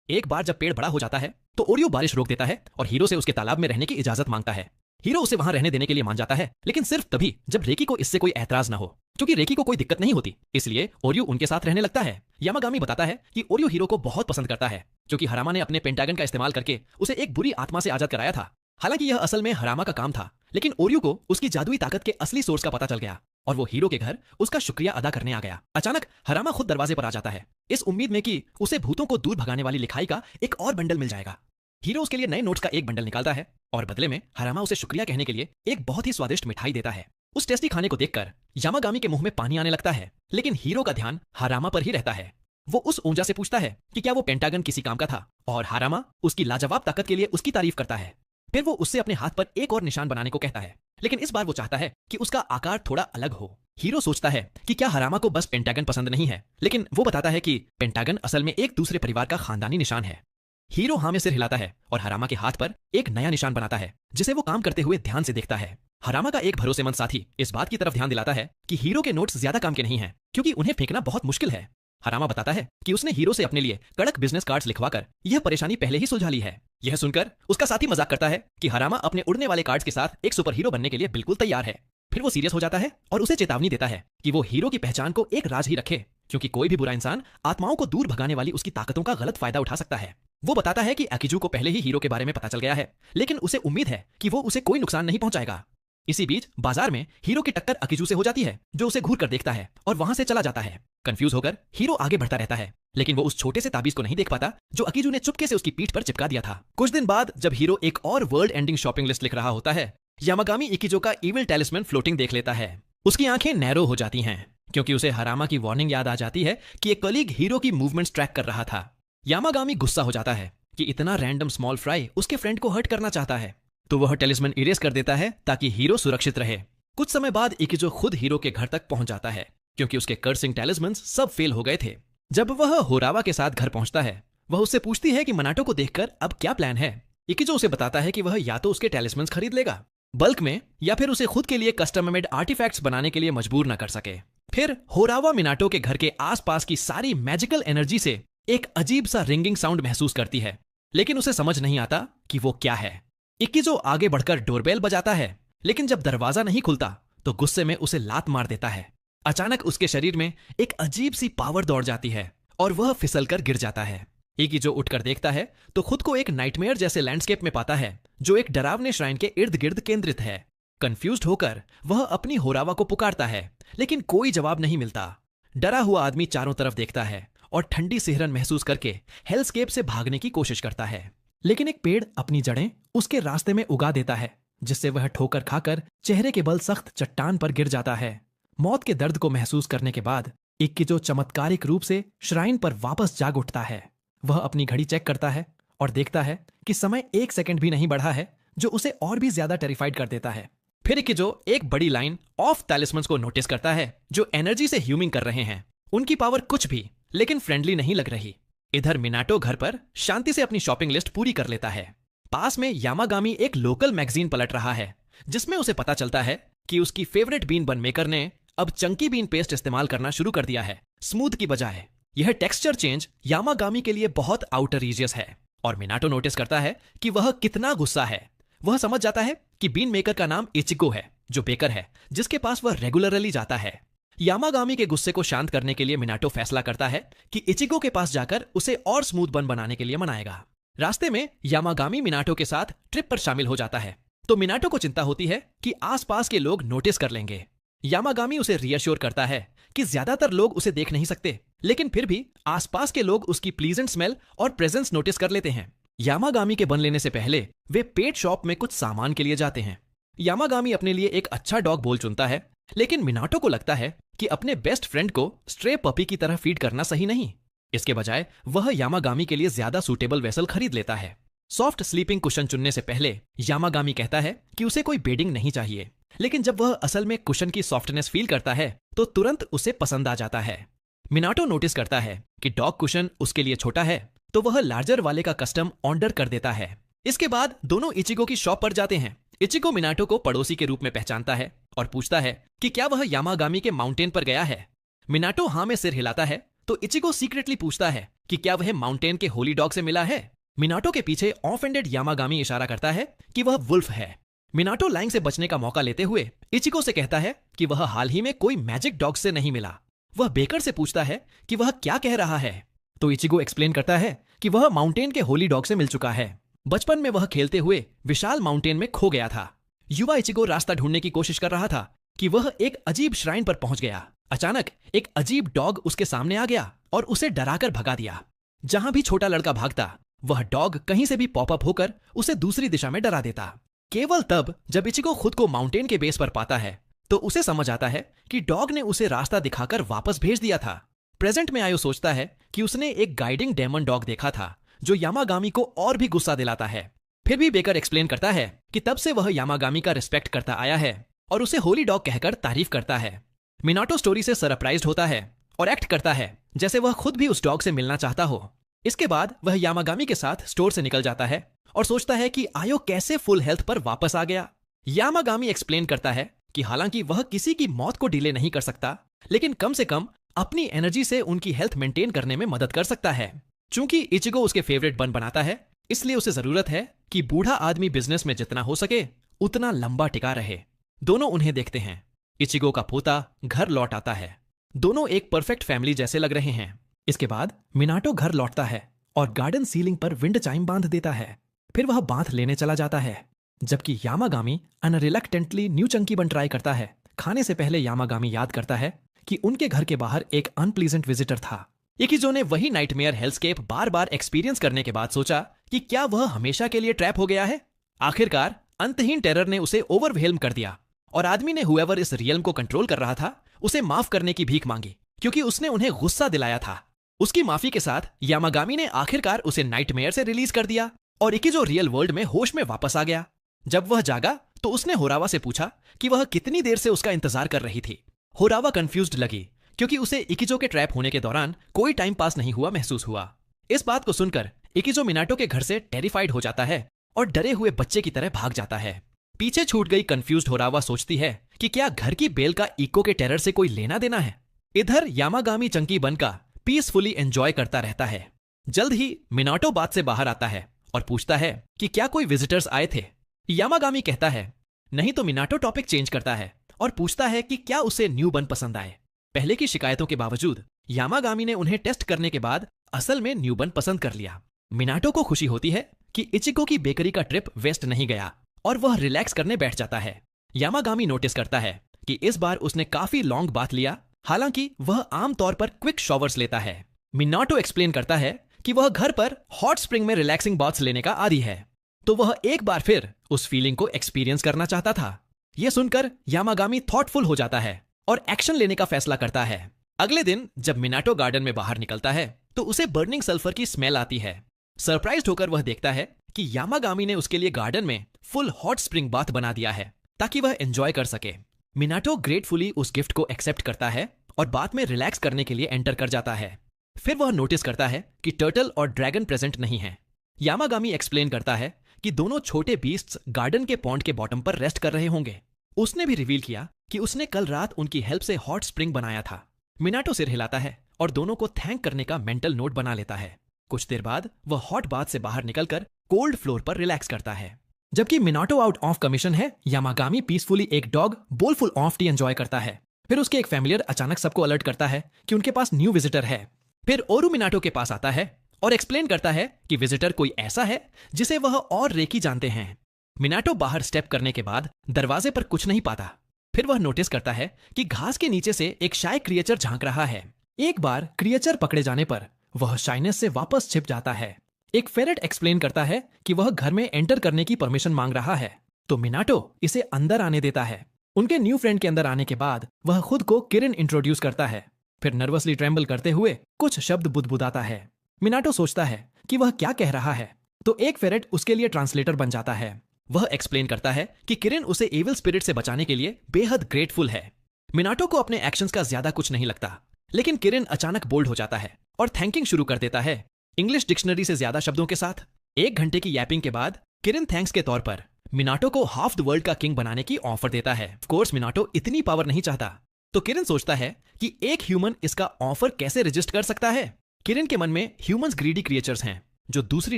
एक बार जब पेड़ बड़ा हो जाता है तो ओरियो बारिश रोक देता है और हीरो से उसके तालाब में रहने की इजाजत मांगता है। हीरो उसे वहां रहने देने के लिए मान जाता है, लेकिन सिर्फ तभी जब रेकी को इससे कोई ऐतराज न हो। क्योंकि रेकी को कोई दिक्कत नहीं होती, इसलिए ओरियो उनके साथ रहने लगता है। यामागामी बताता है कि ओरियो हीरो को बहुत पसंद करता है, क्योंकि हरामा ने अपने पेंटागन का इस्तेमाल करके उसे एक बुरी आत्मा से आजाद कराया था। हालांकि यह असल में हरामा का काम था, लेकिन ओरियो को उसकी जादुई ताकत के असली सोर्स का पता चल गया और वो हीरो के घर उसका शुक्रिया अदा करने आ गया। अचानक हरामा खुद दरवाजे पर आ जाता है, इस उम्मीद में कि उसे भूतों को दूर भगाने वाली लिखाई का एक और बंडल मिल जाएगा। हीरो उसके लिए नए नोट्स का एक बंडल निकालता है और बदले में हरामा उसे शुक्रिया कहने के लिए एक बहुत ही स्वादिष्ट मिठाई देता है। उस टेस्टी खाने को देखकर यामागामी के मुंह में पानी आने लगता है, लेकिन हीरो का ध्यान हरामा पर ही रहता है। वो उस ऊंजा से पूछता है कि क्या वो पेंटागन किसी काम का था, और हरामा उसकी लाजवाब ताकत के लिए उसकी तारीफ करता है। फिर वो उससे अपने हाथ पर एक और निशान बनाने को कहता है, लेकिन इस बार वो चाहता है कि उसका आकार थोड़ा अलग हो। हीरो सोचता है कि क्या हरामा को बस पेंटागन पसंद नहीं है, लेकिन वो बताता है कि पेंटागन असल में एक दूसरे परिवार का खानदानी निशान है। हीरो हाँ में सिर हिलाता है और हरामा के हाथ पर एक नया निशान बनाता है, जिसे वो काम करते हुए ध्यान से देखता है। हरामा का एक भरोसेमंद साथी इस बात की तरफ ध्यान दिलाता है कि हीरो के नोट्स ज्यादा काम के नहीं हैं, क्योंकि उन्हें फेंकना बहुत मुश्किल है। हरामा बताता है कि उसने हीरो से अपने लिए कड़क बिजनेस कार्ड्स लिखवाकर यह परेशानी पहले ही सुलझा ली है। यह सुनकर उसका साथी मजाक करता है कि हरामा अपने उड़ने वाले कार्ड्स के साथ एक सुपर हीरो बनने के लिए बिल्कुल तैयार है। फिर वो सीरियस हो जाता है और उसे चेतावनी देता है कि वो हीरो की पहचान को एक राज ही रखे, क्योंकि कोई भी बुरा इंसान आत्माओं को दूर भगाने वाली उसकी ताकतों का गलत फायदा उठा सकता है। वो बताता है कि अकीजू को पहले ही हीरो के बारे में पता चल गया है, लेकिन उसे उम्मीद है कि वो उसे कोई नुकसान नहीं पहुंचाएगा। इसी बीच बाजार में हीरो की टक्कर अकीजू से हो जाती है, जो उसे घूर कर देखता है और वहां से चला जाता है। कंफ्यूज होकर हीरो आगे बढ़ता रहता है, लेकिन वो उस छोटे से ताबीज को नहीं देख पाता जो अकीजू ने चुपके से उसकी पीठ पर चिपका दिया था। कुछ दिन बाद जब हीरो एक और वर्ल्ड एंडिंग शॉपिंग लिस्ट लिख रहा होता है, यामागामी इकिजो का इविल टैलिस्मैन फ्लोटिंग देख लेता है। उसकी आंखें नैरो हो जाती हैं, क्योंकि उसे हरामा की वार्निंग याद आ जाती है कि एक कलीग हीरो की मूवमेंट्स ट्रैक कर रहा था। यामागामी गुस्सा हो जाता है कि इतना रैंडम स्मॉल फ्राई उसके फ्रेंड को हर्ट करना चाहता है, तो वह टैलिस्मैन इरेज कर देता है ताकि हीरो सुरक्षित रहे। कुछ समय बाद इकिजो खुद हीरो के घर तक पहुंच जाता है, क्योंकि उसके कर्सिंग टैलिस्मैन्स सब फेल हो गए थे। जब वह होरावा के साथ घर पहुंचता है, वह उससे पूछती है कि मनाटो को देखकर अब क्या प्लान है। इकिजो उसे बताता है कि वह या तो उसके टैलिस्मैन्स खरीद लेगा बल्क में, या फिर उसे खुद के लिए कस्टम मेड आर्टिफैक्ट्स बनाने के लिए मजबूर न कर सके। फिर होरावा मिनाटो के घर के आसपास की सारी मैजिकल एनर्जी से एक अजीब सा रिंगिंग साउंड महसूस करती है, लेकिन उसे समझ नहीं आता कि वो क्या है। इकिजो आगे बढ़कर डोरबेल बजाता है, लेकिन जब दरवाजा नहीं खुलता तो गुस्से में उसे लात मार देता है। अचानक उसके शरीर में एक अजीब सी पावर दौड़ जाती है और वह फिसलकर गिर जाता है। इकिजो उठकर देखता है तो खुद को एक नाइटमेयर जैसे लैंडस्केप में पाता है, जो एक डरावने श्राइन के इर्द गिर्द केंद्रित है। कंफ्यूज्ड होकर वह अपनी होरावा को पुकारता है, लेकिन कोई जवाब नहीं मिलता। डरा हुआ आदमी चारों तरफ देखता है और ठंडी सिहरन महसूस करके हेलस्केप से भागने की कोशिश करता है, लेकिन एक पेड़ अपनी जड़ें उसके रास्ते में उगा देता है, जिससे वह ठोकर खाकर चेहरे के बल सख्त चट्टान पर गिर जाता है। मौत के दर्द को महसूस करने के बाद इकिजो चमत्कारिक रूप से श्राइन पर वापस जाग उठता है। वह अपनी घड़ी चेक करता है और देखता है कि समय 1 सेकंड भी नहीं बढ़ा है, जो उसे और भी ज्यादा टेरिफाइड कर देता है। फिर इकिजो एक बड़ी लाइन ऑफ टैलिस्मैन्स को नोटिस करता है, जो एनर्जी से ह्यूमिंग कर रहे हैं। उनकी पावर कुछ भी लेकिन फ्रेंडली नहीं लग रही। इधर मिनाटो घर पर शांति से अपनी शॉपिंग लिस्ट पूरी कर लेता है। पास में यामागामी एक लोकल मैगजीन पलट रहा है, जिसमें उसे पता चलता है कि उसकी फेवरेट बीन बन मेकर ने अब चंकी बीन पेस्ट इस्तेमाल करना शुरू कर दिया है, स्मूथ की बजाय। यह टेक्सचर चेंज यामागामी के लिए बहुत आउटरीजियस है और मिनाटो नोटिस करता है कि वह कितना गुस्सा है। वह समझ जाता है कि बीन मेकर का नाम इचिको है, जो बेकर है जिसके पास वह रेगुलरली जाता है। यामागामी के गुस्से को शांत करने के लिए मिनाटो फैसला करता है कि इचिको के पास जाकर उसे और स्मूथ बन बनाने के लिए मनाएगा। रास्ते में यामागामी मिनाटो के साथ ट्रिप पर शामिल हो जाता है, तो मिनाटो को चिंता होती है कि आसपास के लोग नोटिस कर लेंगे। यामागामी उसे रियश्योर करता है कि ज्यादातर लोग उसे देख नहीं सकते, लेकिन फिर भी आसपास के लोग उसकी प्लीजेंट स्मेल और प्रेजेंस नोटिस कर लेते हैं। यामागामी के बन लेने से पहले वे पेट शॉप में कुछ सामान के लिए जाते हैं। यामागामी अपने लिए एक अच्छा डॉग बोल चुनता है, लेकिन मिनाटो को लगता है कि अपने बेस्ट फ्रेंड को स्ट्रे पपी की तरह फीड करना सही नहीं। इसके बजाय वह यामागामी के लिए ज्यादा सूटेबल वेसल खरीद लेता है। सॉफ्ट स्लीपिंग कुशन चुनने से पहले यामागामी कहता है कि उसे कोई बेडिंग नहीं चाहिए, लेकिन जब वह असल में कुशन की सॉफ्टनेस फील करता है तो तुरंत उसे पसंद आ जाता है। मिनाटो नोटिस करता है कि डॉग कुशन उसके लिए छोटा है, तो वह लार्जर वाले का कस्टम ऑर्डर कर देता है। इसके बाद दोनों इचिको की शॉप पर जाते हैं। इचिको मिनाटो को पड़ोसी के रूप में पहचानता है और पूछता है कि क्या वह यामागामी के माउंटेन पर गया है। मिनाटो हाँ में सिर हिलाता है, तो इचिको सीक्रेटली पूछता है कि क्या वह माउंटेन के होली डॉग से मिला है। मिनाटो के पीछे ऑफेंडेड यामागामी इशारा करता है कि वह वुल्फ है। मिनाटो लाइन से बचने का मौका लेते हुए इचिको से कहता है कि वह हाल ही में कोई मैजिक डॉग से नहीं मिला। वह बेकर से पूछता है कि वह क्या कह रहा है, तो इचिको एक्सप्लेन करता है कि वह माउंटेन के होली डॉग से मिल चुका है। बचपन में वह खेलते हुए विशाल माउंटेन में खो गया था। युवा इचिको रास्ता ढूंढने की कोशिश कर रहा था कि वह एक अजीब श्राइन पर पहुंच गया। अचानक एक अजीब डॉग उसके सामने आ गया और उसे डराकर भगा दिया। जहां भी छोटा लड़का भागता, वह डॉग कहीं से भी पॉपअप होकर उसे दूसरी दिशा में डरा देता। केवल तब जब इचिको खुद को माउंटेन के बेस पर पाता है, तो उसे समझ आता है कि डॉग ने उसे रास्ता दिखाकर वापस भेज दिया था। प्रेजेंट में आयो सोचता है कि उसने एक गाइडिंग डेमन डॉग देखा था, जो यामागामी को और भी गुस्सा दिलाता है। फिर भी बेकर एक्सप्लेन करता है कि तब से वह यामागामी का रिस्पेक्ट करता आया है और उसे होली डॉग कहकर तारीफ करता है। मिनाटो स्टोरी से सरप्राइज्ड होता है और एक्ट करता है जैसे वह खुद भी उस डॉग से मिलना चाहता हो। इसके बाद वह यामागामी के साथ स्टोर से निकल जाता है और सोचता है कि आयो कैसे फुल हेल्थ पर वापस आ गया। यामागामी एक्सप्लेन करता है कि हालांकि वह किसी की मौत को डिले नहीं कर सकता, लेकिन कम से कम अपनी एनर्जी से उनकी हेल्थ मेंटेन करने में मदद कर सकता है। चूंकि इचिगो उसके फेवरेट बन बनाता है, इसलिए उसे जरूरत है कि बूढ़ा आदमी बिजनेस में जितना हो सके उतना लंबा टिका रहे। दोनों उन्हें देखते हैं। इचिगो का पोता घर लौट आता है। दोनों एक परफेक्ट फैमिली जैसे लग रहे हैं। इसके बाद मिनाटो घर लौटता है और गार्डन सीलिंग पर विंड चाइम बांध देता है। फिर वह बांध लेने चला जाता है, जबकि यामागामी अनरिलक्टेंटली न्यू चंकी बन ट्राई करता है। खाने से पहले यामागामी याद करता है कि उनके घर के बाहर एक अनप्लीजेंट विजिटर था। इकिजो ने वही नाइटमेयर हेल्सकेप बार बार एक्सपीरियंस करने के बाद सोचा कि क्या वह हमेशा के लिए ट्रैप हो गया है। आखिरकार अंतहीन टेरर ने उसे ओवरवेल्म कर दिया और आदमी ने हुएवर इस रियल्म को कंट्रोल कर रहा था उसे माफ करने की भीख मांगी, क्योंकि उसने उन्हें गुस्सा दिलाया था। उसकी माफी के साथ यामागामी ने आखिरकार उसे नाइटमेयर से रिलीज कर दिया और इकिजो रियल वर्ल्ड में होश में वापस आ गया। जब वह जागा तो उसने होरावा से पूछा कि वह कितनी देर से उसका इंतजार कर रही थी। होरावा कंफ्यूज्ड लगी, क्योंकि उसे इकिजो के ट्रैप होने के दौरान कोई टाइम पास नहीं हुआ महसूस हुआ। इस बात को सुनकर इकिजो मिनाटो के घर से टेरिफाइड हो जाता है और डरे हुए बच्चे की तरह भाग जाता है। पीछे छूट गई कंफ्यूज्ड होरावा सोचती है कि क्या घर की बेल का इको के टेरर से कोई लेना देना है। इधर यामागामी चंकी बन का पीसफुली एंजॉय करता रहता है। जल्द ही मिनाटो बात से बाहर आता है और पूछता है कि क्या कोई विजिटर्स आए थे। यामागामी कहता है नहीं, तो मिनाटो टॉपिक चेंज करता है और पूछता है कि क्या उसे न्यू बन पसंद आए। पहले की शिकायतों के बावजूद यामागामी ने उन्हें टेस्ट करने के बाद असल में न्यू बन पसंद कर लिया। मिनाटो को खुशी होती है कि इचिको की बेकरी का ट्रिप वेस्ट नहीं गया और वह रिलैक्स करने बैठ जाता है। यामागामी नोटिस करता है कि इस बार उसने काफी लॉन्ग बाथ लिया, हालांकि वह आमतौर पर क्विक शॉवर्स लेता है। मिनाटो एक्सप्लेन करता है कि वह घर पर हॉट स्प्रिंग में रिलैक्सिंग बाथ्स लेने का आदी है, तो वह एक बार फिर उस फीलिंग को एक्सपीरियंस करना चाहता था। यह सुनकर यामागामी थॉटफुल हो जाता है और एक्शन लेने का फैसला करता है। अगले दिन जब मिनाटो गार्डन में बाहर निकलता है तो उसे बर्निंग सल्फर की स्मेल आती है। सरप्राइज्ड होकर वह देखता है कि यामागामी ने उसके लिए गार्डन में फुल हॉट स्प्रिंग बाथ बना दिया है ताकि वह एंजॉय कर सके। मिनाटो ग्रेटफुली उस गिफ्ट को एक्सेप्ट करता है और बाद में रिलैक्स करने के लिए एंटर कर जाता है। फिर वह नोटिस करता है कि टर्टल और ड्रैगन प्रेजेंट नहीं है। यामागामी एक्सप्लेन करता है कि दोनों छोटे बीस्ट्स गार्डन के पॉन्ड के बॉटम पर रेस्ट कर रहे होंगे। उसने भी रिवील किया कि उसने कल रात उनकी हेल्प से हॉट स्प्रिंग बनाया था। मिनाटो सिर हिलाता है और दोनों को थैंक करने का मेंटल नोट बना लेता है। कुछ देर बाद वह हॉट बाथ से बाहर निकलकर कोल्ड फ्लोर पर रिलैक्स करता है। जबकि मिनाटो आउट ऑफ कमीशन है, यामागामी पीसफुली एक डॉग बोलफुल ऑफ टी एंजॉय करता है। फिर उसके एक फैमिलियर अचानक सबको अलर्ट करता है कि उनके पास न्यू विजिटर है। फिर ओरू मिनाटो के पास आता है और एक्सप्लेन करता है कि विजिटर कोई ऐसा है जिसे वह और रेकी जानते हैं। मिनाटो बाहर स्टेप करने के बाद दरवाजे पर कुछ नहीं पाता। फिर वह नोटिस करता है कि घास के नीचे से एक शाय क्रिएचर झांक रहा है। एक बार क्रिएचर पकड़े जाने पर वह शाइनेस से वापस छिप जाता है। एक फेरेट एक्सप्लेन करता है कि वह घर में एंटर करने की परमिशन मांग रहा है, तो मिनाटो इसे अंदर आने देता है। उनके न्यू फ्रेंड के अंदर आने के बाद वह खुद को किरिन इंट्रोड्यूस करता है। फिर नर्वसली ट्रेम्बल करते हुए कुछ शब्द बुदबुदाता है। मिनाटो सोचता है कि वह क्या कह रहा है, तो एक फेरेट उसके लिए ट्रांसलेटर बन जाता है। वह एक्सप्लेन करता है कि किरिन उसे एविल स्पिरिट से बचाने के लिए बेहद ग्रेटफुल है। मिनाटो को अपने एक्शंस का ज्यादा कुछ नहीं लगता, लेकिन किरिन अचानक बोल्ड हो जाता है और थैंकिंग शुरू कर देता है इंग्लिश डिक्शनरी से ज्यादा शब्दों के साथ। 1 घंटे की यैपिंग के बाद किरिन थैंक्स के तौर पर मिनाटो को हाफ द वर्ल्ड का किंग बनाने की ऑफर देता है। ऑफ कोर्स मिनाटो इतनी पावर नहीं चाहता, तो किरिन सोचता है कि एक ह्यूमन इसका ऑफर कैसे रजिस्ट कर सकता है। किरिन के मन में ह्यूमंस ग्रीडी क्रिएचर्स हैं जो दूसरी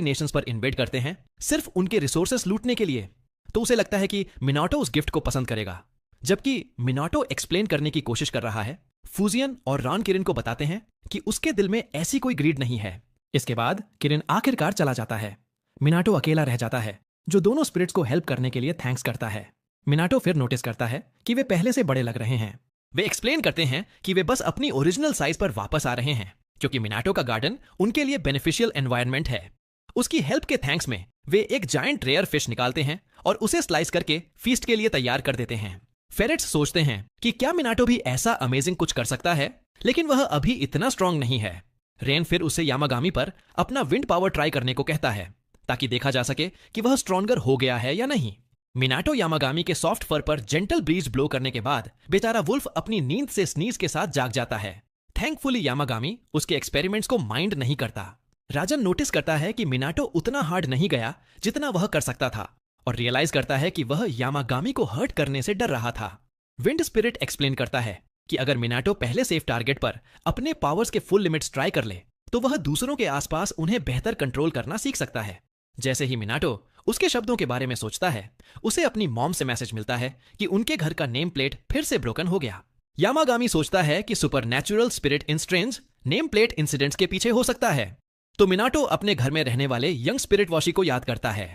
नेशंस पर इन्वेड करते हैं सिर्फ उनके रिसोर्सेस लूटने के लिए, तो उसे लगता है कि मिनाटो उस गिफ्ट को पसंद करेगा। जबकि मिनाटो एक्सप्लेन करने की कोशिश कर रहा है, फूजियन और रॉन किरिन को बताते हैं कि उसके दिल में ऐसी कोई ग्रीड नहीं है। इसके बाद किरिन आखिरकार चला जाता है। मिनाटो अकेला रह जाता है, जो दोनों स्पिरिट्स को हेल्प करने के लिए थैंक्स करता है। मिनाटो फिर नोटिस करता है कि वे पहले से बड़े लग रहे हैं। वे एक्सप्लेन करते हैं कि वे बस अपनी ओरिजिनल साइज पर वापस आ रहे हैं, क्योंकि मिनाटो का गार्डन उनके लिए बेनिफिशियल एनवायरनमेंट है। उसकी हेल्प के थैंक्स में वे एक जायंट रेयर फिश निकालते हैं और उसे स्लाइस करके फीस्ट के लिए तैयार कर देते हैं। फेरेट्स सोचते हैं कि क्या मिनाटो भी ऐसा अमेजिंग कुछ कर सकता है, लेकिन वह अभी इतना स्ट्रांग नहीं है। रेन फिर उसे यामागामी पर अपना विंड पावर ट्राई करने को कहता है, ताकि देखा जा सके कि वह स्ट्रॉन्गर हो गया है या नहीं। मिनाटो यामागामी के सॉफ्ट फर पर जेंटल ब्रीज ब्लो करने के बाद बेचारा वुल्फ अपनी नींद से स्नीज के साथ जाग जाता है। थैंकफुली यामागामी उसके एक्सपेरिमेंट्स को माइंड नहीं करता। राजन नोटिस करता है कि मिनाटो उतना हार्ड नहीं गया जितना वह कर सकता था और रियलाइज करता है कि वह यामागामी को हर्ट करने से डर रहा था। विंड स्पिरिट एक्सप्लेन करता है कि अगर मिनाटो पहले सेफ टारगेट पर अपने पावर्स के फुल लिमिट्स ट्राई कर ले तो वह दूसरों के आसपास उन्हें बेहतर कंट्रोल करना सीख सकता है। जैसे ही मिनाटो उसके शब्दों के बारे में सोचता है, उसे अपनी मॉम से मैसेज मिलता है कि उनके घर का नेम प्लेट फिर से ब्रोकन हो गया। यामागामी सोचता है कि supernatural spirit in strange name plate incidents के पीछे हो सकता है, तो मिनाटो अपने घर में रहने वाले यंग स्पिरिट वॉशी को याद करता है।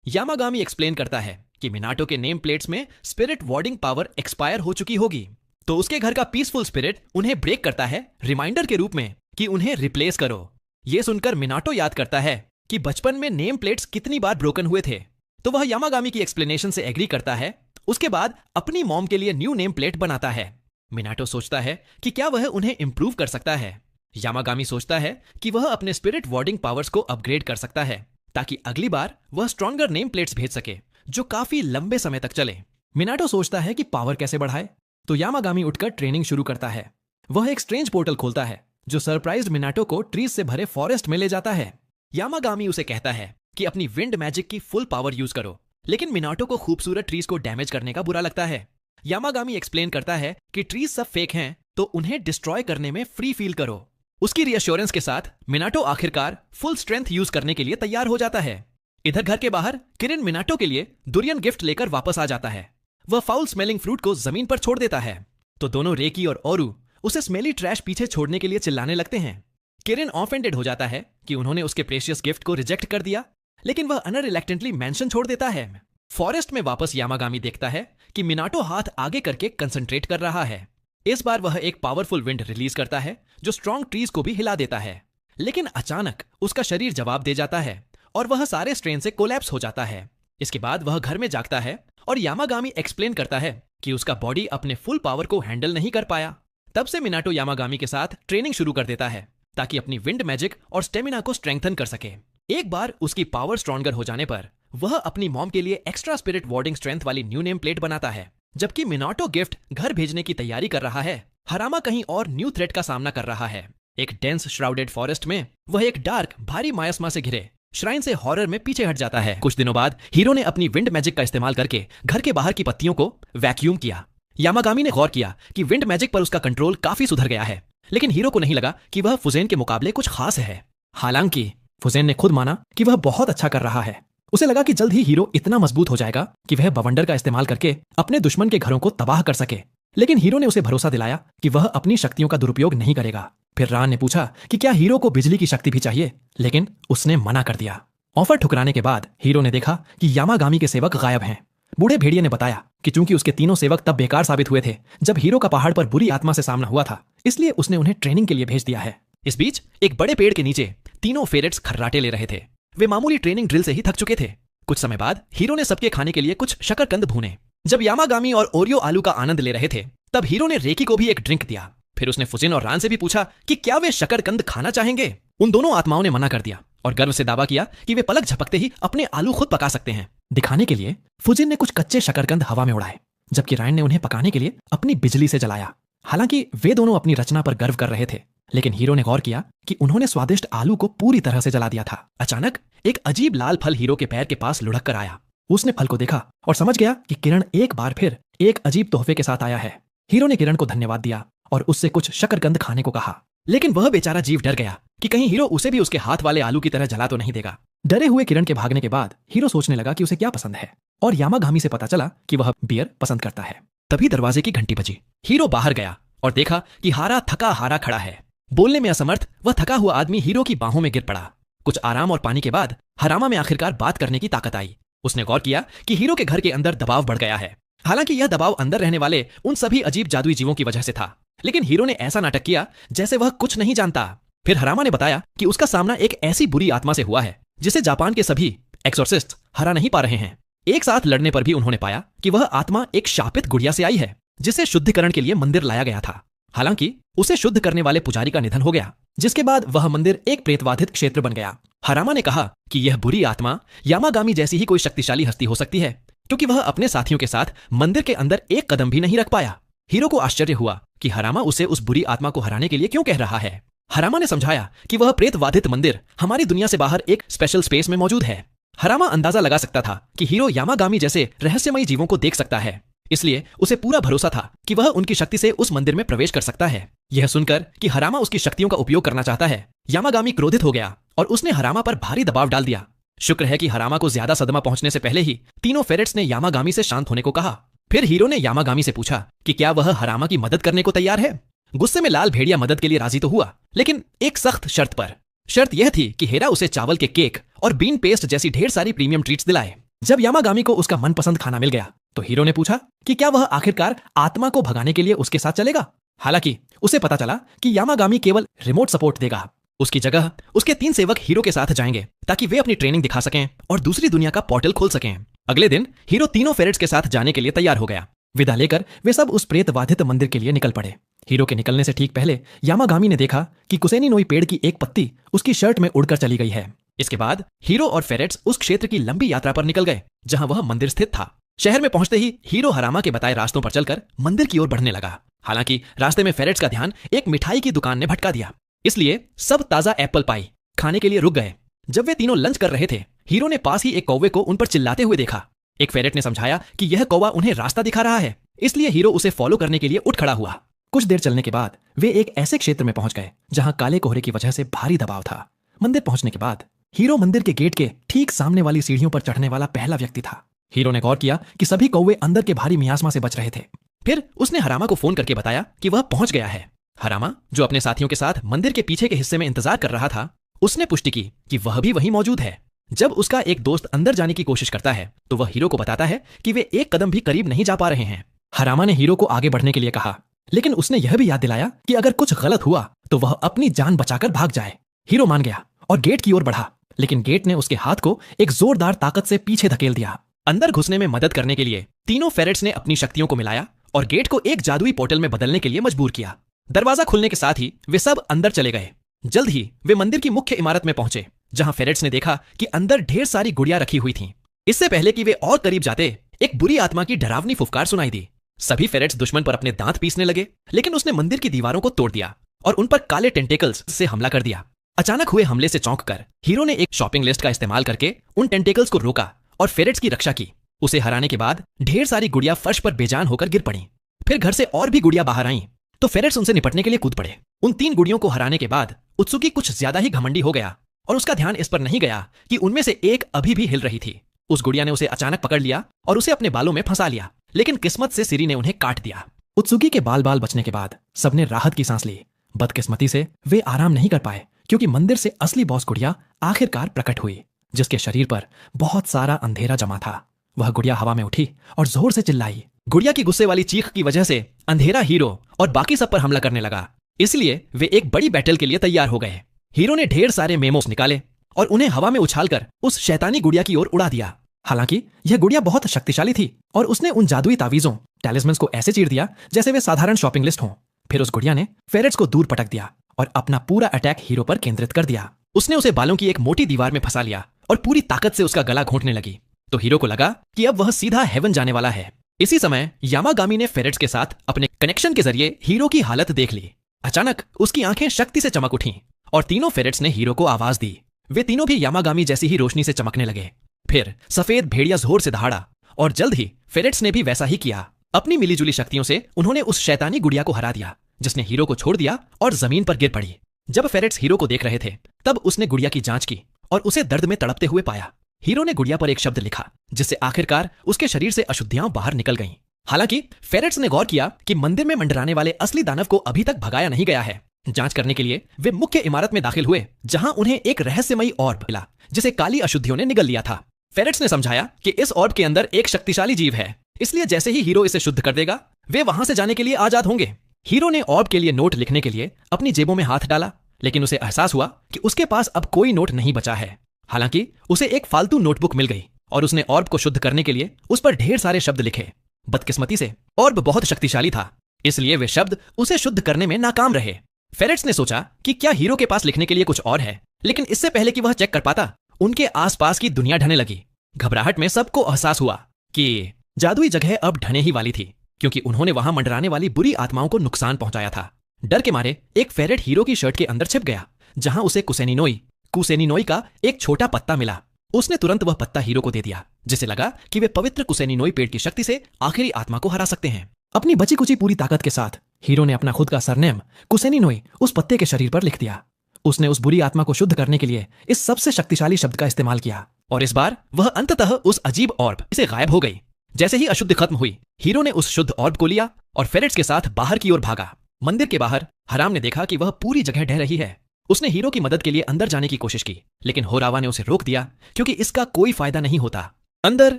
यामागामी एक्सप्लेन करता है कि मिनाटो के नेम प्लेट्स में स्पिरिट वार्डिंग पावर एक्सपायर हो चुकी होगी, तो उसके घर का पीसफुल स्पिरिट उन्हें ब्रेक करता है रिमाइंडर के रूप में कि उन्हें रिप्लेस करो। ये सुनकर मिनाटो याद करता है कि बचपन में नेम प्लेट्स कितनी बार ब्रोकन हुए थे, तो वह यामागामी की एक्सप्लेनेशन से एग्री करता है। उसके बाद अपनी मॉम के लिए न्यू नेम प्लेट बनाता है। मिनाटो सोचता है कि क्या वह उन्हें इंप्रूव कर सकता है। यामागामी सोचता है कि वह अपने स्पिरिट वार्डिंग पावर्स को अपग्रेड कर सकता है ताकि अगली बार वह स्ट्रॉन्गर नेम प्लेट्स भेज सके जो काफी लंबे समय तक चले। मिनाटो सोचता है कि पावर कैसे बढ़ाए, तो यामागामी उठकर ट्रेनिंग शुरू करता है। वह एक स्ट्रेंज पोर्टल खोलता है जो सरप्राइज्ड मिनाटो को ट्रीज से भरे फॉरेस्ट में ले जाता है। यामागामी उसे कहता है कि अपनी विंड मैजिक की फुल पावर यूज करो, लेकिन मिनाटो को खूबसूरत ट्रीज को डैमेज करने का बुरा लगता है। यामागामी एक्सप्लेन करता है कि ट्रीज सब फेक हैं, तो उन्हें डिस्ट्रॉय करने में फ्री फील करो। उसकी रिएश्योरेंस के साथ मिनाटो आखिरकार फुल स्ट्रेंथ यूज करने के लिए तैयार हो जाता है। इधर घर के बाहर किरिन मिनाटो के लिए दुरियन गिफ्ट लेकर वापस आ जाता है। वह फाउल स्मेलिंग फ्रूट को जमीन पर छोड़ देता है, तो दोनों रेकी और ओरू उसे स्मेली ट्रैश पीछे छोड़ने के लिए चिल्लाने लगते हैं। किरिन ऑफेंडेड हो जाता है कि उन्होंने उसके प्रेशियस गिफ्ट को रिजेक्ट कर दिया, लेकिन वह अनरिलेक्टेंटली मेंशन छोड़ देता है। फॉरेस्ट में वापस यामागामी देखता है कि मिनाटो हाथ आगे करके कंसंट्रेट कर रहा है। इस बार वह एक पावरफुल विंड रिलीज करता है जो स्ट्रॉन्ग ट्रीज को भी हिला देता है, लेकिन अचानक उसका शरीर जवाब दे जाता है और वह सारे स्ट्रेन से कोलैप्स हो जाता है। इसके बाद वह घर में जागता है और यामागामी एक्सप्लेन करता है कि उसका बॉडी अपने फुल पावर को हैंडल नहीं कर पाया। तब से मिनाटो यामागामी के साथ ट्रेनिंग शुरू कर देता है ताकि अपनी विंड मैजिक और स्टेमिना को स्ट्रेंथन कर सके। एक बार उसकी पावर स्ट्रॉन्गर हो जाने पर वह अपनी मॉम के लिए एक्स्ट्रा स्पिरिट वार्डिंग स्ट्रेंथ वाली न्यू नेम प्लेट बनाता है। जबकि मिनाटो गिफ्ट घर भेजने की तैयारी कर रहा है, हरामा कहीं और न्यू थ्रेट का सामना कर रहा है। एक डेंस श्राउडेड फॉरेस्ट में वह एक डार्क भारी मायस्मा से घिरे श्राइन से हॉरर में पीछे हट जाता है। कुछ दिनों बाद हीरो ने अपनी विंड मैजिक का इस्तेमाल करके घर के बाहर की पत्तियों को वैक्यूम किया। यामागामी ने गौर किया कि विंड मैजिक पर उसका कंट्रोल काफी सुधर गया है, लेकिन हीरो को नहीं लगा कि वह फुजेन के मुकाबले कुछ खास है। हालांकि फुजेन ने खुद माना कि वह बहुत अच्छा कर रहा है। उसे लगा कि जल्द ही हीरो इतना मजबूत हो जाएगा कि वह बवंडर का इस्तेमाल करके अपने दुश्मन के घरों को तबाह कर सके, लेकिन हीरो ने उसे भरोसा दिलाया कि वह अपनी शक्तियों का दुरुपयोग नहीं करेगा। फिर रान ने पूछा कि क्या हीरो को बिजली की शक्ति भी चाहिए, लेकिन उसने मना कर दिया। ऑफर ठुकराने के बाद हीरो ने देखा कि यामागामी के सेवक गायब हैं। बूढ़े भेड़िए ने बताया कि चूंकि उसके तीनों सेवक तब बेकार साबित हुए थे जब हीरो का पहाड़ पर बुरी आत्मा से सामना हुआ था, इसलिए उसने उन्हें ट्रेनिंग के लिए भेज दिया है। इस बीच एक बड़े पेड़ के नीचे तीनों फेरेट्स खर्राटे ले रहे थे। वे मामूली ट्रेनिंग ड्रिल से ही थक चुके थे। कुछ समय बाद हीरो ने सबके खाने के लिए कुछ शकरकंद भूने। जब यामागामी और ओरियो आलू का आनंद ले रहे थे, तब हीरो ने रेकी को भी एक ड्रिंक दिया। फिर उसने फुजिन और रान से भी पूछा कि क्या वे शकरकंद खाना चाहेंगे। उन दोनों आत्माओं ने मना कर दिया और गर्व से दावा किया कि वे पलक झपकते ही अपने आलू खुद पका सकते हैं। दिखाने के लिए फुजिन ने कुछ कच्चे शकरकंद हवा में उड़ाए, जबकि रायन ने उन्हें पकाने के लिए अपनी बिजली से जलाया। हालांकि वे दोनों अपनी रचना पर गर्व कर रहे थे, लेकिन हीरो ने गौर किया कि उन्होंने स्वादिष्ट आलू को पूरी तरह से जला दिया था। अचानक एक अजीब लाल फल हीरो के पैर के पास लुढ़क कर आया। उसने फल को देखा और समझ गया कि किरण एक बार फिर एक अजीब तोहफे के साथ आया है। हीरो ने किरण को धन्यवाद दिया और उससे कुछ शकरकंद खाने को कहा, लेकिन वह बेचारा जीव डर गया कि कहीं हीरो उसे भी उसके हाथ वाले आलू की तरह जला तो नहीं देगा। डरे हुए किरण के भागने के बाद हीरो सोचने लगा कि उसे क्या पसंद है, और यामागामी से पता चला कि वह बियर पसंद करता है। तभी दरवाजे की घंटी बजी। हीरो बाहर गया और देखा कि हारा थका हारा खड़ा है। बोलने में असमर्थ वह थका हुआ आदमी हीरो की बाहों में गिर पड़ा। कुछ आराम और पानी के बाद हरामा में आखिरकार बात करने की ताकत आई। उसने गौर किया कि हीरो के घर के अंदर दबाव बढ़ गया है। हालांकि यह दबाव अंदर रहने वाले उन सभी अजीब जादुई जीवों की वजह से था, लेकिन हीरो ने ऐसा नाटक किया जैसे वह कुछ नहीं जानता। फिर हरामा ने बताया कि उसका सामना एक ऐसी बुरी आत्मा से हुआ है जिसे जापान के सभी एक्सोर्सिस्ट हरा नहीं पा रहे हैं। एक साथ लड़ने पर भी उन्होंने पाया कि वह आत्मा एक शापित गुड़िया से आई है जिसे शुद्धिकरण के लिए मंदिर लाया गया था। हालांकि उसे शुद्ध करने वाले पुजारी का निधन हो गया, जिसके बाद वह मंदिर एक प्रेतबाधित क्षेत्र बन गया। हरामा ने कहा कि यह बुरी आत्मा यामागामी जैसी ही कोई शक्तिशाली हस्ती हो सकती है, क्योंकि वह अपने साथियों के साथ मंदिर के अंदर एक कदम भी नहीं रख पाया। हीरो को आश्चर्य हुआ कि हरामा उसे उस बुरी आत्मा को हराने के लिए क्यों कह रहा है। हरामा ने समझाया कि वह प्रेतबाधित मंदिर हमारी दुनिया से बाहर एक स्पेशल स्पेस में मौजूद है। हरामा अंदाजा लगा सकता था कि हीरो यामागामी जैसे रहस्यमयी जीवों को देख सकता है, इसलिए उसे पूरा भरोसा था कि वह उनकी शक्ति से उस मंदिर में प्रवेश कर सकता है। यह सुनकर कि हरामा उसकी शक्तियों का उपयोग करना चाहता है, यामागामी क्रोधित हो गया और उसने हरामा पर भारी दबाव डाल दिया। शुक्र है कि हरामा को ज्यादा सदमा पहुंचने से पहले ही तीनों फेरेट्स ने यामागामी से शांत होने को कहा। फिर हीरो ने यामागामी से पूछा कि क्या वह हरामा की मदद करने को तैयार है। गुस्से में लाल भेड़िया मदद के लिए राजी तो हुआ, लेकिन एक सख्त शर्त पर। शर्त यह थी कि हेरा उसे चावल के केक और बीन पेस्ट जैसी ढेर सारी प्रीमियम ट्रीट्स दिलाए। जब यामागामी को उसका मनपसंद खाना मिल गया तो हीरो ने पूछा कि क्या वह आखिरकार आत्मा को भगाने के लिए उसके साथ चलेगा। हालांकि उसे पता चला कि यामागामी केवल रिमोट सपोर्ट देगा। उसकी जगह उसके 3 सेवक हीरो के साथ जाएंगे ताकि वे अपनी ट्रेनिंग दिखा सकें और दूसरी दुनिया का पोर्टल खोल सकें। अगले दिन हीरो तीनों फेरेट्स के साथ जाने के लिए तैयार हो गया। विदा लेकर वे सब उस प्रेत बाधित मंदिर के लिए निकल पड़े। हीरो के निकलने से ठीक पहले यामागामी ने देखा कि कुसेनीनोई पेड़ की एक पत्ती उसकी शर्ट में उड़कर चली गई है। इसके बाद हीरो और फेरेट्स उस क्षेत्र की लंबी यात्रा पर निकल गए जहां वह मंदिर स्थित था। शहर में पहुंचते ही हीरो हरामा के बताए रास्तों पर चलकर मंदिर की ओर बढ़ने लगा। हालांकि रास्ते में फेरेट्स का ध्यान एक मिठाई की दुकान ने भटका दिया, इसलिए सब ताजा एप्पल पाई खाने के लिए रुक गए। जब वे तीनों लंच कर रहे थे, हीरो ने पास ही एक कौवे को उन पर चिल्लाते हुए देखा। एक फेरेट ने समझाया कि यह कौवा उन्हें रास्ता दिखा रहा है, इसलिए हीरो उसे फॉलो करने के लिए उठ खड़ा हुआ। कुछ देर चलने के बाद वे एक ऐसे क्षेत्र में पहुंच गए जहां काले कोहरे की वजह से भारी दबाव था। मंदिर पहुंचने के बाद हीरो मंदिर के गेट के ठीक सामने वाली सीढ़ियों पर चढ़ने वाला पहला व्यक्ति था। हीरो ने गौर किया कि सभी कौवे अंदर के भारी मियास्मा से बच रहे थे। फिर उसने हरामा को फोन करके बताया कि वह पहुंच गया है। हरामा, जो अपने साथियों के साथ मंदिर के पीछे के हिस्से में इंतजार कर रहा था, उसने पुष्टि की कि वह भी वहीं मौजूद है। जब उसका एक दोस्त अंदर जाने की कोशिश करता है तो वह हीरो को बताता है कि वे एक कदम भी करीब नहीं जा पा रहे हैं। हरामा ने हीरो को आगे बढ़ने के लिए कहा, लेकिन उसने यह भी याद दिलाया कि अगर कुछ गलत हुआ तो वह अपनी जान बचाकर भाग जाए। हीरो मान गया और गेट की ओर बढ़ा, लेकिन गेट ने उसके हाथ को एक जोरदार ताकत से पीछे धकेल दिया। अंदर घुसने में मदद करने के लिए तीनों फेरेट्स ने अपनी शक्तियों को मिलाया और गेट को एक जादुई पोर्टल में बदलने के लिए मजबूर किया। दरवाजा खुलने के साथ ही वे सब अंदर चले गए। जल्द ही वे मंदिर की मुख्य इमारत में पहुंचे, जहां फेरेट्स ने देखा कि अंदर ढेर सारी गुड़िया रखी हुई थीं। इससे पहले कि वे और करीब जाते, एक बुरी आत्मा की डरावनी फुफकार सुनाई दी। सभी फेरेट्स दुश्मन पर अपने दांत पीसने लगे, लेकिन उसने मंदिर की दीवारों को तोड़ दिया और उन पर काले टेंटेकल्स से हमला कर दिया। अचानक हुए हमले से चौंककर हीरो ने एक शॉपिंग लिस्ट का इस्तेमाल करके उन टेंटेकल्स को रोका और फेरेट्स की रक्षा की। उसे हराने के बाद ढेर सारी गुड़िया फर्श पर बेजान होकर गिर पड़ी। फिर घर से और भी गुड़िया बाहर आईं, तो फेरेट्स उनसे निपटने के लिए कूद पड़े। उन 3 गुड़ियों को हराने के बाद उत्सुकी कुछ ज्यादा ही घमंडी हो गया और उसका ध्यान इस पर नहीं गया कि उनमें से एक अभी भी हिल रही थी। उस गुड़िया ने उसे अचानक पकड़ लिया और उसे अपने बालों में फंसा लिया, लेकिन किस्मत से सिरी ने उन्हें काट दिया। उत्सुकी के बाल बचने के बाद सबने राहत की सांस ली। बदकिस्मती से वे आराम नहीं कर पाए, क्योंकि मंदिर से असली बॉस गुड़िया आखिरकार प्रकट हुई, जिसके शरीर पर बहुत सारा अंधेरा जमा था। वह गुड़िया हवा में उठी और जोर से चिल्लाई। गुड़िया की गुस्से वाली चीख की वजह से अंधेरा हीरो और बाकी सब पर हमला करने लगा, इसलिए वे एक बड़ी बैटल के लिए तैयार हो गए। हीरो ने ढेर सारे मेमोस निकाले और उन्हें हवा में उछालकर उस शैतानी गुड़िया की ओर उड़ा दिया। हालांकि यह गुड़िया बहुत शक्तिशाली थी और उसने उन जादुई तावीजों टैलिस्मन्स को ऐसे चीर दिया जैसे वे साधारण शॉपिंग लिस्ट हों। फिर उस गुड़िया ने फेरेट्स को दूर पटक दिया और अपना पूरा अटैक हीरो पर केंद्रित कर दिया। उसने उसे बालों की एक मोटी दीवार में फंसा लिया और पूरी ताकत से उसका गला घोंटने लगी। तो हीरो को लगा कि अब वह सीधा हेवन जाने वाला है। इसी समय यामागामी ने फेरेट्स के साथ अपने कनेक्शन के जरिए हीरो की हालत देख ली। अचानक उसकी आंखें शक्ति से चमक उठीं और तीनों फेरेट्स ने हीरो को आवाज दी। वे तीनों भी यामागामी जैसी ही रोशनी से चमकने लगे। फिर सफेद भेड़िया जोर से दहाड़ा और जल्द ही फेरेट्स ने भी वैसा ही किया। अपनी मिलीजुली शक्तियों से उन्होंने उस शैतानी गुड़िया को हरा दिया, जिसने हीरो को छोड़ दिया और जमीन पर गिर पड़ी। जब फेरेट्स हीरो को देख रहे थे, तब उसने गुड़िया की जांच की और उसे दर्द में तड़पते हुए पाया। हीरो ने गुड़िया पर एक शब्द लिखा, जिससे आखिरकार उसके शरीर से अशुद्धियां बाहर निकल गईं। हालांकि फेरेट्स ने गौर किया कि मंदिर में मंडराने वाले असली दानव को अभी तक भगाया नहीं गया है। जांच करने के लिए वे मुख्य इमारत में दाखिल हुए, जहां उन्हें एक रहस्यमयी ऑर्ब मिला, जिसे काली अशुद्धियों ने निगल लिया था। फेरेट्स ने समझाया कि इस ऑर्ब के अंदर एक शक्तिशाली जीव है, इसलिए जैसे ही हीरो इसे शुद्ध कर देगा, वे वहां से जाने के लिए आजाद होंगे। हीरो ने ऑर्ब के लिए नोट लिखने के लिए अपनी जेबों में हाथ डाला, लेकिन उसे एहसास हुआ कि उसके पास अब कोई नोट नहीं बचा है। हालांकि उसे एक फालतू नोटबुक मिल गई और उसने ऑर्ब को शुद्ध करने के लिए उस पर ढेर सारे शब्द लिखे। बदकिस्मती से ऑर्ब बहुत शक्तिशाली था, इसलिए वे शब्द उसे शुद्ध करने में नाकाम रहे। फेरेट्स ने सोचा कि क्या हीरो के पास लिखने के लिए कुछ और है, लेकिन इससे पहले कि वह चेक कर पाता, उनके आसपास की दुनिया ढहने लगी। घबराहट में सबको एहसास हुआ कि जादुई जगह अब ढहने ही वाली थी, क्योंकि उन्होंने वहां मंडराने वाली बुरी आत्माओं को नुकसान पहुंचाया था। डर के मारे एक फेरेट हीरो की शर्ट के अंदर छिप गया, जहां उसे कुसेनीनोई का एक छोटा पत्ता मिला। उसने तुरंत वह पत्ता हीरो को दे दिया, जिसे लगा कि वे पवित्र कुसेनिनोई पेड़ की शक्ति से आखिरी आत्मा को हरा सकते हैं। अपनी बची कुची पूरी ताकत के साथ हीरो ने अपना खुद का सरनेम कुसेनिनोई उस पत्ते के शरीर पर लिख दिया। उसने उस बुरी आत्मा को शुद्ध करने के लिए इस सबसे शक्तिशाली शब्द का इस्तेमाल किया और इस बार वह अंततः उस अजीब ऑर्ब से गायब हो गई। जैसे ही अशुद्धि खत्म हुई, हीरो ने उस शुद्ध ऑर्ब को लिया और फेरेट्स के साथ बाहर की ओर भागा। मंदिर के बाहर हराम ने देखा कि वह पूरी जगह ढह रही है। उसने हीरो की मदद के लिए अंदर जाने की कोशिश की, लेकिन होरावा ने उसे रोक दिया क्योंकि इसका कोई फायदा नहीं होता। अंदर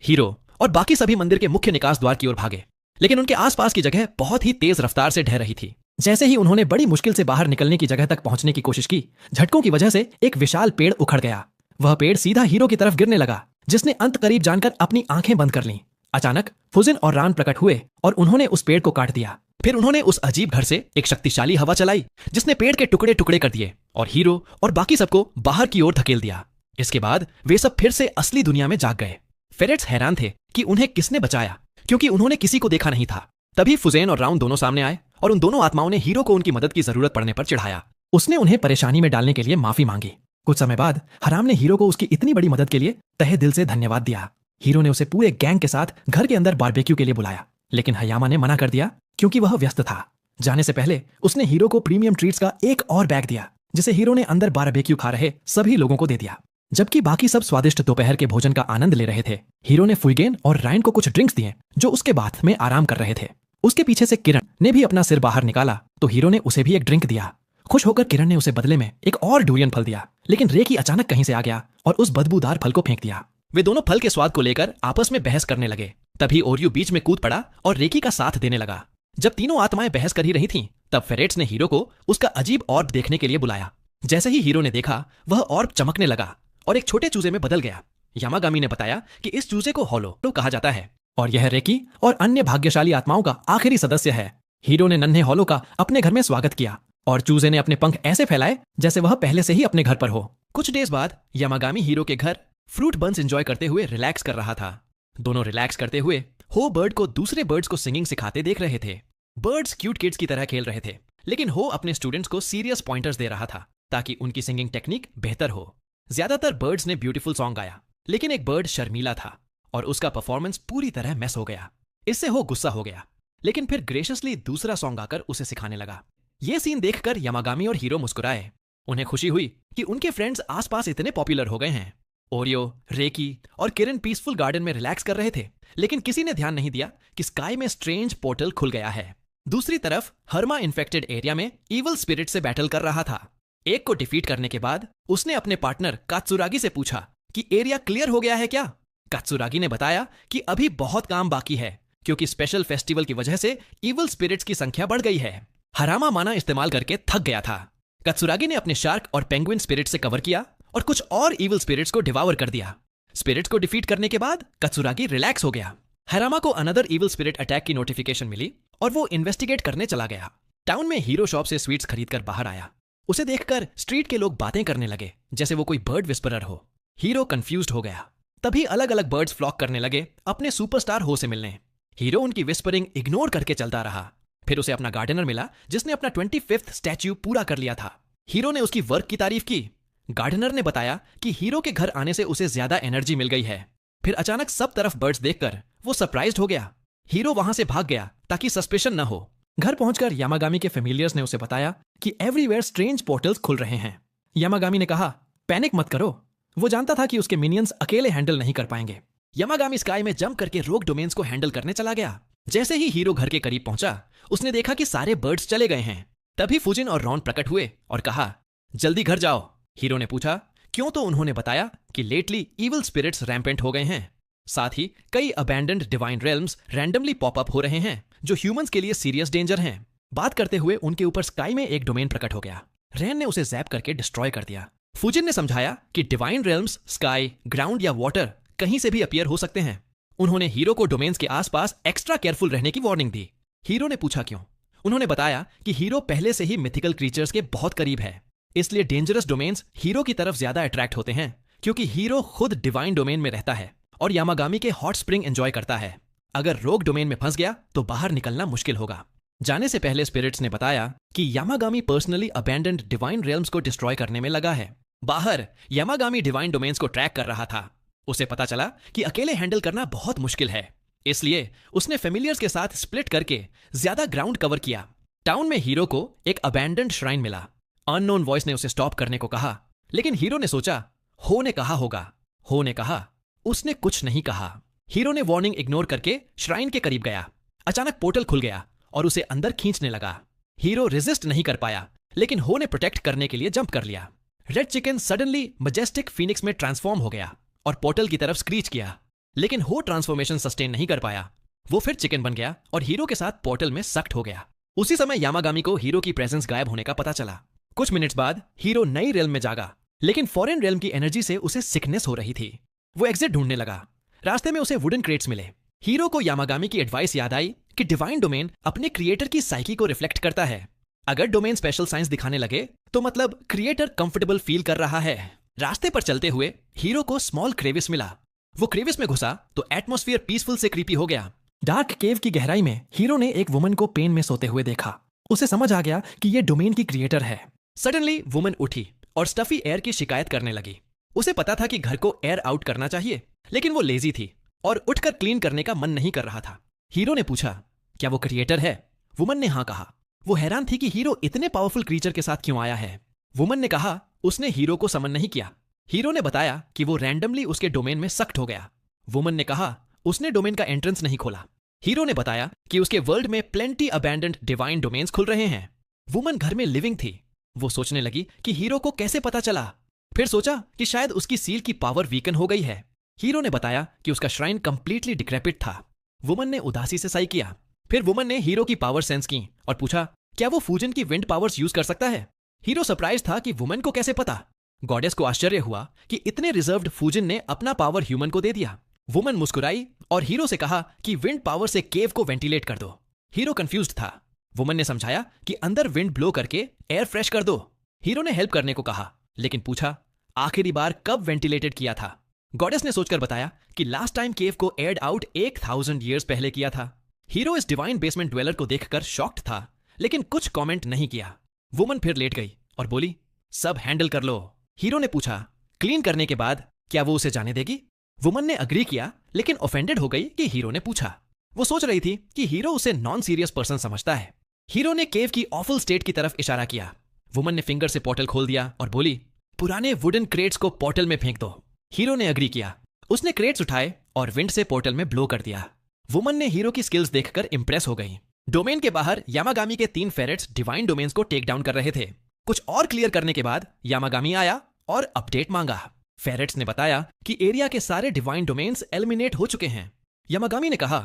हीरो और बाकी सभी मंदिर के मुख्य निकास द्वार की ओर भागे, लेकिन उनके आसपास की जगह बहुत ही तेज रफ्तार से ढह रही थी। जैसे ही उन्होंने बड़ी मुश्किल से बाहर निकलने की जगह तक पहुंचने की कोशिश की, झटकों की वजह से एक विशाल पेड़ उखड़ गया। वह पेड़ सीधा हीरो की तरफ गिरने लगा, जिसने अंत करीब जानकर अपनी आंखें बंद कर लीं। अचानक फुजिन और रान प्रकट हुए और उन्होंने उस पेड़ को काट दिया। फिर उन्होंने उस अजीब घर से एक शक्तिशाली हवा चलाई, जिसने पेड़ के टुकड़े टुकड़े कर दिए और हीरो और बाकी सबको बाहर की ओर धकेल दिया। इसके बाद वे सब फिर से असली दुनिया में जाग गए। फेरेट्स हैरान थे कि उन्हें किसने बचाया, क्योंकि उन्होंने किसी को देखा नहीं था। तभी फुजेन और राउन दोनों सामने आए और उन दोनों आत्माओं ने हीरो को उनकी मदद की जरूरत पड़ने पर चिढ़ाया। उसने उन्हें परेशानी में डालने के लिए माफी मांगी। कुछ समय बाद हराम ने हीरो को उसकी इतनी बड़ी मदद के लिए तहे दिल से धन्यवाद दिया। हीरो ने उसे पूरे गैंग के साथ घर के अंदर बारबेक्यू के लिए बुलाया, लेकिन हयामा ने मना कर दिया क्योंकि वह व्यस्त था। जाने से पहले उसने हीरो को प्रीमियम ट्रीट्स का एक और बैग दिया, जिसे हीरो ने अंदर बारबेक्यू खा रहे सभी लोगों को दे दिया। जबकि बाकी सब स्वादिष्ट दोपहर के भोजन का आनंद ले रहे थे, हीरो ने फुइगेन और रायन को कुछ ड्रिंक्स दिए जो उसके बाथ में आराम कर रहे थे। उसके पीछे से किरण ने भी अपना सिर बाहर निकाला तो हीरो ने उसे भी एक ड्रिंक दिया। खुश होकर किरण ने उसे बदले में एक और डुरियन फल दिया, लेकिन रेकी अचानक कहीं से आ गया और उस बदबूदार फल को फेंक दिया। वे दोनों फल के स्वाद को लेकर आपस में बहस करने लगे। तभी ओरियो बीच में कूद पड़ा और रेकी का साथ देने लगा। जब तीनों आत्माएं बहस कर ही रही थीं, तब फेरेट्स ने हीरो को उसका अजीब ऑर्ब देखने के लिए बुलाया। जैसे ही हीरो ने देखा, वह ऑर्ब चमकने लगा और एक छोटे चूजे में बदल गया। यामागामी ने बताया कि इस चूजे को होलो कहा जाता है और यह रेकी और अन्य भाग्यशाली आत्माओं का आखिरी सदस्य है। हीरो ने नन्हे होलो का अपने घर में स्वागत किया और चूजे ने अपने पंख ऐसे फैलाए जैसे वह पहले से ही अपने घर पर हो। कुछ देर बाद यामागामी हीरो के घर फ्रूट बंस एंजॉय करते हुए रिलैक्स कर रहा था। दोनों रिलैक्स करते हुए हो बर्ड को दूसरे बर्ड्स को सिंगिंग सिखाते देख रहे थे। बर्ड्स क्यूट किड्स की तरह खेल रहे थे, लेकिन हो अपने स्टूडेंट्स को सीरियस पॉइंटर्स दे रहा था ताकि उनकी सिंगिंग टेक्निक बेहतर हो। ज्यादातर बर्ड्स ने ब्यूटीफुल सॉन्ग गाया, लेकिन एक बर्ड शर्मीला था और उसका परफॉर्मेंस पूरी तरह मैस हो गया। इससे हो गुस्सा हो गया, लेकिन फिर ग्रेशियसली दूसरा सॉन्ग गाकर उसे सिखाने लगा। ये सीन देखकर यामागामी और हीरो मुस्कुराए। उन्हें खुशी हुई कि उनके फ्रेंड्स आसपास इतने पॉपुलर हो गए हैं। ओरियो, रेकी और किरण पीसफुल गार्डन में रिलैक्स कर रहे थे, लेकिन किसी ने ध्यान नहीं दिया कि स्काई में स्ट्रेंज पोर्टल खुल गया है। दूसरी तरफ हर्मा इन्फेक्टेड एरिया में इविल स्पिरिट से बैटल कर रहा था। एक को डिफीट करने के बाद उसने अपने पार्टनर कात्सुरागी से पूछा कि एरिया क्लियर हो गया है क्या। कात्सुरागी ने बताया कि अभी बहुत काम बाकी है, क्योंकि स्पेशल फेस्टिवल की वजह से इविल स्पिरिट्स की संख्या बढ़ गई है। हरामा माना इस्तेमाल करके थक गया था। कात्सुरागी ने अपने शार्क और पेंगुइन स्पिरिट से कवर किया और कुछ और इविल स्पिरिट्स को डिवावर कर दिया। स्पिरिट्स को डिफीट करने के बाद कात्सुरागी रिलैक्स हो गया। हरामा को अनदर इविल स्पिरिट अटैक की नोटिफिकेशन मिली और वो इन्वेस्टिगेट करने चला गया। टाउन में हीरो शॉप से स्वीट्स खरीदकर बाहर आया। उसे देखकर स्ट्रीट के लोग बातें करने लगे जैसे वो कोई बर्ड विस्परर हो। हीरो कंफ्यूज्ड हो गया। तभी अलग अलग बर्ड्स फ्लॉक करने लगे अपने सुपरस्टार हो से मिलने। हीरो उनकी विस्परिंग इग्नोर करके चलता रहा। फिर उसे अपना गार्डनर मिला जिसने अपना 25th स्टैच्यू पूरा कर लिया था। हीरो ने उसकी वर्क की तारीफ की। गार्डनर ने बताया कि हीरो के घर आने से उसे ज्यादा एनर्जी मिल गई है। फिर अचानक सब तरफ बर्ड्स देखकर वो सरप्राइज्ड हो गया। हीरो वहां से भाग गया ताकि सस्पेशन न हो। घर पहुंचकर यामागामी के फेमिलियर्स ने उसे बताया कि एवरीवेयर स्ट्रेंज पोर्टल्स खुल रहे हैं। यामागामी ने कहा, पैनिक मत करो। वो जानता था कि उसके मिनियंस अकेले हैंडल नहीं कर पाएंगे। यामागामी स्काई में जंप करके रोग डोमेन्स को हैंडल करने चला गया। जैसे ही हीरो घर के करीब पहुंचा, उसने देखा कि सारे बर्ड्स चले गए हैं। तभी फुजिन और रॉन प्रकट हुए और कहा, जल्दी घर जाओ। हीरो ने पूछा क्यों, तो उन्होंने बताया कि लेटली इविल स्पिरिट्स रैम्पेंट हो गए हैं। साथ ही कई abandoned divine realms randomly pop up हो रहे हैं जो ह्यूमंस के लिए सीरियस डेंजर हैं। बात करते हुए उनके ऊपर स्काई में एक डोमेन प्रकट हो गया। रैन ने उसे जैप करके डिस्ट्रॉय कर दिया। फुजिन ने समझाया कि डिवाइन रेल्म्स स्काई, ग्राउंड या वाटर कहीं से भी अपीयर हो सकते हैं। उन्होंने हीरो को डोमेन्स के आसपास एक्स्ट्रा केयरफुल रहने की वार्निंग दी। हीरो ने पूछा क्यों। उन्होंने बताया कि हीरो पहले से ही मिथिकल क्रीचर्स के बहुत करीब है, इसलिए डेंजरस डोमेन्स हीरो की तरफ ज्यादा अट्रैक्ट होते हैं, क्योंकि हीरो खुद डिवाइन डोमेन में रहता है और यामागामी के हॉट स्प्रिंग एंजॉय करता है। अगर रोग डोमेन में फंस गया तो बाहर निकलना मुश्किल होगा। जाने से पहले स्पिरिट्स ने बताया कि Yamagami personally abandoned divine realms को डिस्ट्रॉय करने में लगा है। बाहर यामागामी डिवाइन डोमेन्स को ट्रैक कर रहा था उसे पता चला कि अकेले हैंडल करना बहुत मुश्किल है, इसलिए उसने फेमिलियर्स के साथ स्प्लिट करके ज्यादा ग्राउंड कवर किया। टाउन में हीरो को एक अबैंडन्ड श्राइन मिला। अननोन वॉइस ने उसे स्टॉप करने को कहा, लेकिन हीरो ने सोचा हो ने कहा होगा। हो ने कहा, उसने कुछ नहीं कहा। हीरो ने वार्निंग इग्नोर करके श्राइन के करीब गया। अचानक पोर्टल खुल गया और उसे अंदर खींचने लगा। हीरो रेजिस्ट नहीं कर पाया, लेकिन हो ने प्रोटेक्ट करने के लिए जंप कर लिया। Red chicken suddenly majestic Phoenix में ट्रांसफॉर्म हो गया और पोर्टल की तरफ स्क्रीच किया, लेकिन हो ट्रांसफॉर्मेशन सस्टेन नहीं कर पाया। वो फिर चिकन बन गया और हीरो के साथ पोर्टल में सक्ट हो गया। उसी समय यामागामी को हीरो की प्रेजेंस गायब होने का पता चला। कुछ मिनट्स बाद हीरो नई रेल्म में जागा, लेकिन फॉरेन रेल्म की एनर्जी से उसे सिकनेस हो रही थी। वो एग्जिट ढूंढने लगा। रास्ते में उसे वुडन क्रेट्स मिले। हीरो को यामागामी की एडवाइस याद आई कि डिवाइन डोमेन अपने क्रिएटर की साइकी को रिफ्लेक्ट करता है। अगर डोमेन स्पेशल साइंस दिखाने लगे तो मतलब क्रिएटर कंफर्टेबल फील कर रहा है। रास्ते पर चलते हुए हीरो को स्मॉल क्रेविस मिला। वो क्रेविस में घुसा तो एटमॉस्फेयर पीसफुल से क्रीपी हो गया। डार्क केव की गहराई में हीरो ने एक वुमन को पेन में सोते हुए देखा। उसे समझ आ गया कि ये डोमेन की क्रिएटर है। सडनली वुमन उठी और स्टफी एयर की शिकायत करने लगी। उसे पता था कि घर को एयर आउट करना चाहिए, लेकिन वो लेजी थी और उठकर क्लीन करने का मन नहीं कर रहा था। हीरो ने पूछा, क्या वो क्रिएटर है? वुमन ने हाँ कहा। वो हैरान थी कि हीरो इतने पावरफुल क्रीचर के साथ क्यों आया है। वुमन ने कहा उसने हीरो को समन नहीं किया। हीरो ने बताया कि वो रैंडमली उसके डोमेन में सक्ट हो गया। वुमन ने कहा उसने डोमेन का एंट्रेंस नहीं खोला। हीरो ने बताया कि उसके वर्ल्ड में प्लेंटी अबैंडन्ड डिवाइन डोमेन्स खुल रहे हैं। वुमन घर में लिविंग थी। वो सोचने लगी कि हीरो को कैसे पता चला। फिर सोचा कि शायद उसकी सील की पावर वीकन हो गई है। हीरो ने बताया कि उसका श्राइन कंप्लीटली डिक्रेपिट था। वुमन ने उदासी से साई किया। फिर वुमन ने हीरो की पावर सेंस की और पूछा क्या वो फ्यूजन की विंड पावर्स यूज कर सकता है। हीरो सरप्राइज था कि वुमन को कैसे पता। गॉडेस को आश्चर्य हुआ कि इतने रिजर्व्ड फ्यूजन ने अपना पावर ह्यूमन को दे दिया। वुमन मुस्कुराई और हीरो से कहा कि विंड पावर से केव को वेंटिलेट कर दो। हीरो कंफ्यूज्ड था। वुमन ने समझाया कि अंदर विंड ब्लो करके एयर फ्रेश कर दो। हीरो ने हेल्प करने को कहा, लेकिन पूछा आखिरी बार कब वेंटिलेटेड किया था। गॉडेस ने सोचकर बताया कि लास्ट टाइम केव को एयर्ड आउट 1000 ईयर्स पहले किया था। हीरो इस डिवाइन बेसमेंट ड्वेलर को देखकर शॉक्ड था, लेकिन कुछ कमेंट नहीं किया। वुमन फिर लेट गई और बोली सब हैंडल कर लो। हीरो ने पूछा क्लीन करने के बाद क्या वो उसे जाने देगी। वुमन ने अग्री किया, लेकिन ऑफेंडेड हो गई कि हीरो ने पूछा। वो सोच रही थी कि हीरो उसे नॉन सीरियस पर्सन समझता है। हीरो ने केव की ऑफल स्टेट की तरफ इशारा किया। वुमन ने फिंगर से पोर्टल खोल दिया और बोली पुराने वुडन क्रेट्स को पोर्टल में फेंक दो। हीरो ने अग्री किया। उसने क्रेट्स उठाए और विंड से पोर्टल में ब्लो कर दिया। वुमन ने हीरो की स्किल्स देखकर इंप्रेस हो गई। डोमेन के बाहर यामागामी के 3 फेरेट्स डिवाइन डोमेन्स को टेक डाउन कर रहे थे। कुछ और क्लियर करने के बाद यामागामी आया और अपडेट मांगा। फेरेट्स ने बताया कि एरिया के सारे डिवाइन डोमेन्स एलिमिनेट हो चुके हैं। यामागामी ने कहा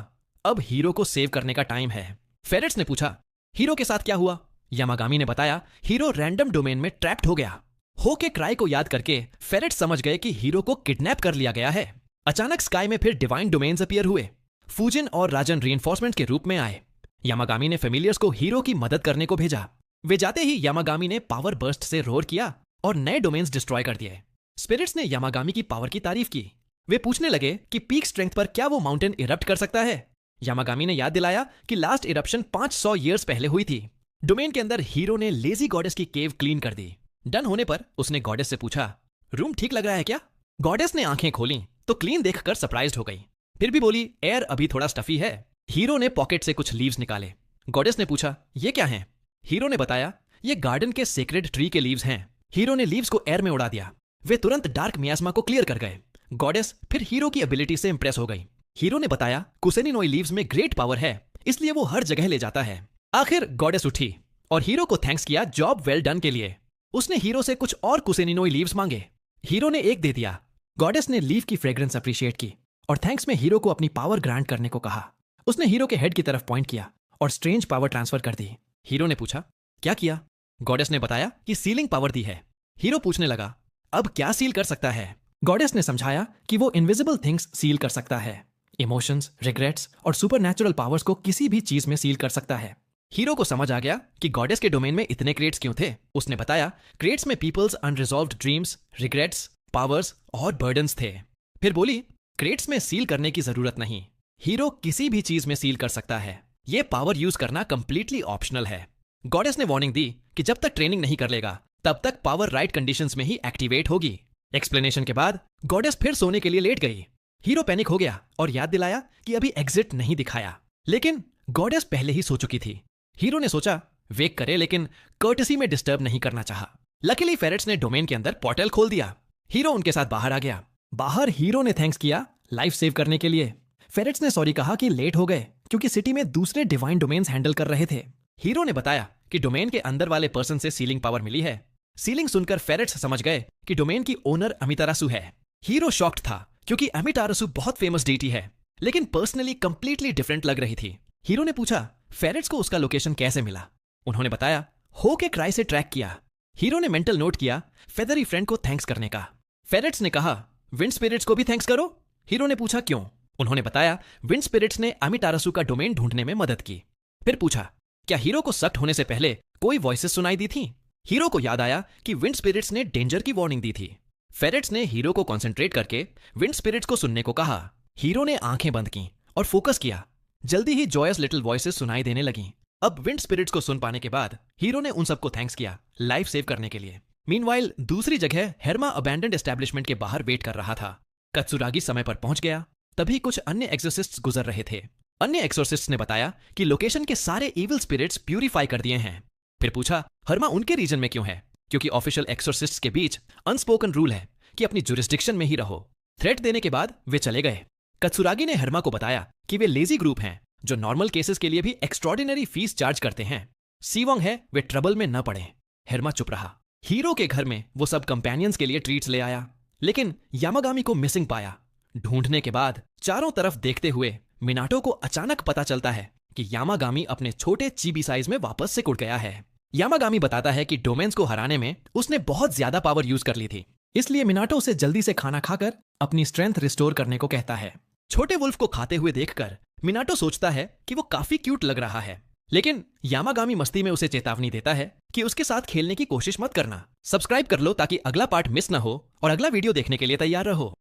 अब हीरो को सेव करने का टाइम है। फेरेट्स ने पूछा हीरो के साथ क्या हुआ। यामागामी ने बताया हीरो रैंडम डोमेन में ट्रैप्ड हो गया। हो के क्राई को याद करके फेरेट्स समझ गए कि हीरो को किडनैप कर लिया गया है। अचानक स्काई में फिर डिवाइन डोमेन्स अपीयर हुए। फूजिन और राजन रीइंफोर्समेंट के रूप में आए। यामागामी ने फेमिलियर्स को हीरो की मदद करने को भेजा। वे जाते ही यामागामी ने पावर बर्स्ट से रोर किया और नए डोमेन्स डिस्ट्रॉय कर दिए। स्पिरिट्स ने यामागामी की पावर की तारीफ की। वे पूछने लगे कि पीक स्ट्रेंथ पर क्या वो माउंटेन इरप्ट कर सकता है। यामागामी ने याद दिलाया कि लास्ट इरप्शन 500 ईयर्स पहले हुई थी। डोमेन के अंदर हीरो ने लेजी गॉडेस की केव क्लीन कर दी। डन होने पर उसने गॉडेस से पूछा रूम ठीक लग रहा है क्या। गॉडेस ने आंखें खोली तो क्लीन देखकर सरप्राइज्ड हो गई। फिर भी बोली एयर अभी थोड़ा स्टफी है। हीरो ने पॉकेट से कुछ लीव्स निकाले। गॉडेस ने पूछा ये क्या हैं? हीरो ने बताया ये गार्डन के सेक्रेड ट्री के लीव्स हैं। हीरो ने लीव्स को एयर में उड़ा दिया। वे तुरंत डार्क मियास्मा को क्लियर कर गए। गॉडेस फिर हीरो की एबिलिटी से इंप्रेस हो गई। हीरो ने बताया कुसेनिनोई लीव्स में ग्रेट पावर है, इसलिए वो हर जगह ले जाता है। आखिर गॉडेस उठी और हीरो को थैंक्स किया जॉब वेल डन के लिए। उसने हीरो से कुछ और कुसेनिनोई लीव्स मांगे। हीरो ने एक दे दिया। गॉडेस ने लीव की फ्रेग्रेंस अप्रिशिएट की और थैंक्स में हीरो को अपनी पावर ग्रांट करने को कहा। उसने हीरो के हेड की तरफ पॉइंट किया और स्ट्रेंज पावर ट्रांसफर कर दी। हीरो ने पूछा क्या किया। गॉडेस ने बताया कि सीलिंग पावर दी है। हीरो पूछने लगा अब क्या सील कर सकता है। गॉडेस ने समझाया कि वो इनविजिबल थिंग्स सील कर सकता है। इमोशंस, रिग्रेट्स और सुपरनैचुरल पावर्स को किसी भी चीज में सील कर सकता है। हीरो को समझ आ गया कि गॉडेस के डोमेन में इतने क्रेट्स क्यों थे। उसने बताया क्रेट्स में peoples unresolved dreams, regrets, powers और बर्डन्स थे। फिर बोली क्रेट्स में सील करने की जरूरत नहीं, हीरो किसी भी चीज में सील कर सकता है। ये पावर यूज करना कंप्लीटली ऑप्शनल है। गॉडेस ने वार्निंग दी कि जब तक ट्रेनिंग नहीं कर लेगा तब तक पावर राइट कंडीशंस में ही एक्टिवेट होगी। एक्सप्लेनेशन के बाद गॉडेस फिर सोने के लिए लेट गई। हीरो पैनिक हो गया और याद दिलाया कि अभी एग्जिट नहीं दिखाया, लेकिन गॉडेस पहले ही सो चुकी थी। हीरो ने सोचा वेक करे, लेकिन कर्टसी में डिस्टर्ब नहीं करना चाहा। लकीली फेरेट्स ने डोमेन के अंदर पोर्टल खोल दिया। हीरो उनके साथ बाहर आ गया। बाहर हीरो ने थैंक्स किया लाइफ सेव करने के लिए। फेरेट्स ने सॉरी कहा कि लेट हो गए क्योंकि सिटी में दूसरे डिवाइन डोमेन्स हैंडल कर रहे थे। हीरो ने बताया कि डोमेन के अंदर वाले पर्सन से सीलिंग पावर मिली है। सीलिंग सुनकर फेरेट्स समझ गए कि डोमेन की ओनर अमितारासु है। हीरो शॉक्ड था क्योंकि अमितारासु बहुत फेमस डीटी है, लेकिन पर्सनली कंप्लीटली डिफरेंट लग रही थी। हीरो ने पूछा फेरेट्स को उसका लोकेशन कैसे मिला। उन्होंने बताया हो के क्राई से ट्रैक किया। हीरो ने मेंटल नोट किया फेदरी फ्रेंड को थैंक्स करने का। फेरेट्स ने कहा विंड स्पिरिट्स को भी थैंक्स करो। हीरो ने पूछा क्यों। उन्होंने बताया विंड स्पिरिट्स ने अमितारासु का डोमेन ढूंढने में मदद की। फिर पूछा क्या हीरो को सक्ट होने से पहले कोई वॉइसेस सुनाई दी थी। हीरो को याद आया कि विंड स्पिरिट्स ने डेंजर की वार्निंग दी थी। फेरेट्स ने हीरो को कंसंट्रेट करके विंड स्पिरिट्स को सुनने को कहा। हीरो ने आंखें बंद की और फोकस किया। जल्दी ही जॉयस लिटिल वॉइसेस सुनाई देने लगी। अब विंड स्पिरिट्स को सुन पाने के बाद हीरो ने उन सबको थैंक्स किया लाइफ सेव करने के लिए। मीनवाइल दूसरी जगह हेरमा अबैंडन्ड एस्टेब्लिशमेंट के बाहर वेट कर रहा था। कत्सुरागी समय पर पहुंच गया। तभी कुछ अन्य एक्सोर्सिस्ट्स गुजर रहे थे। अन्य एक्सोर्सिस्ट्स ने बताया कि लोकेशन के सारे इविल स्पिरिट्स प्यूरिफाई कर दिए हैं। फिर पूछा हर्मा उनके रीजन में क्यों है, क्योंकि ऑफिशियल एक्सोर्सिस्ट्स के बीच अनस्पोकन रूल है कि अपनी जुरिस्डिक्शन में ही रहो। थ्रेट देने के बाद वे चले गए। कत्सुरागी ने हर्मा को बताया कि वे लेजी ग्रुप हैं जो नॉर्मल केसेस के लिए भी एक्स्ट्रॉर्डिनरी फीस चार्ज करते हैं। सीवोंग है वे ट्रबल में न पड़े। हर्मा चुप रहा। हीरो के घर में वो सब कंपेनियंस के लिए ट्रीट्स ले आया, लेकिन यामागामी को मिसिंग पाया। ढूंढने के बाद चारों तरफ देखते हुए मिनाटो को अचानक पता चलता है कि यामागामी अपने छोटे चीबी साइज में वापस से कुड़ गया है। यामागामी बताता है कि डोमेन्स को हराने में उसने बहुत ज्यादा पावर यूज कर ली थी, इसलिए मिनाटो उसे जल्दी से खाना खाकर अपनी स्ट्रेंथ रिस्टोर करने को कहता है। छोटे वुल्फ को खाते हुए देखकर मिनाटो सोचता है कि वो काफी क्यूट लग रहा है, लेकिन यामागामी मस्ती में उसे चेतावनी देता है कि उसके साथ खेलने की कोशिश मत करना। सब्सक्राइब कर लो ताकि अगला पार्ट मिस ना हो और अगला वीडियो देखने के लिए तैयार रहो।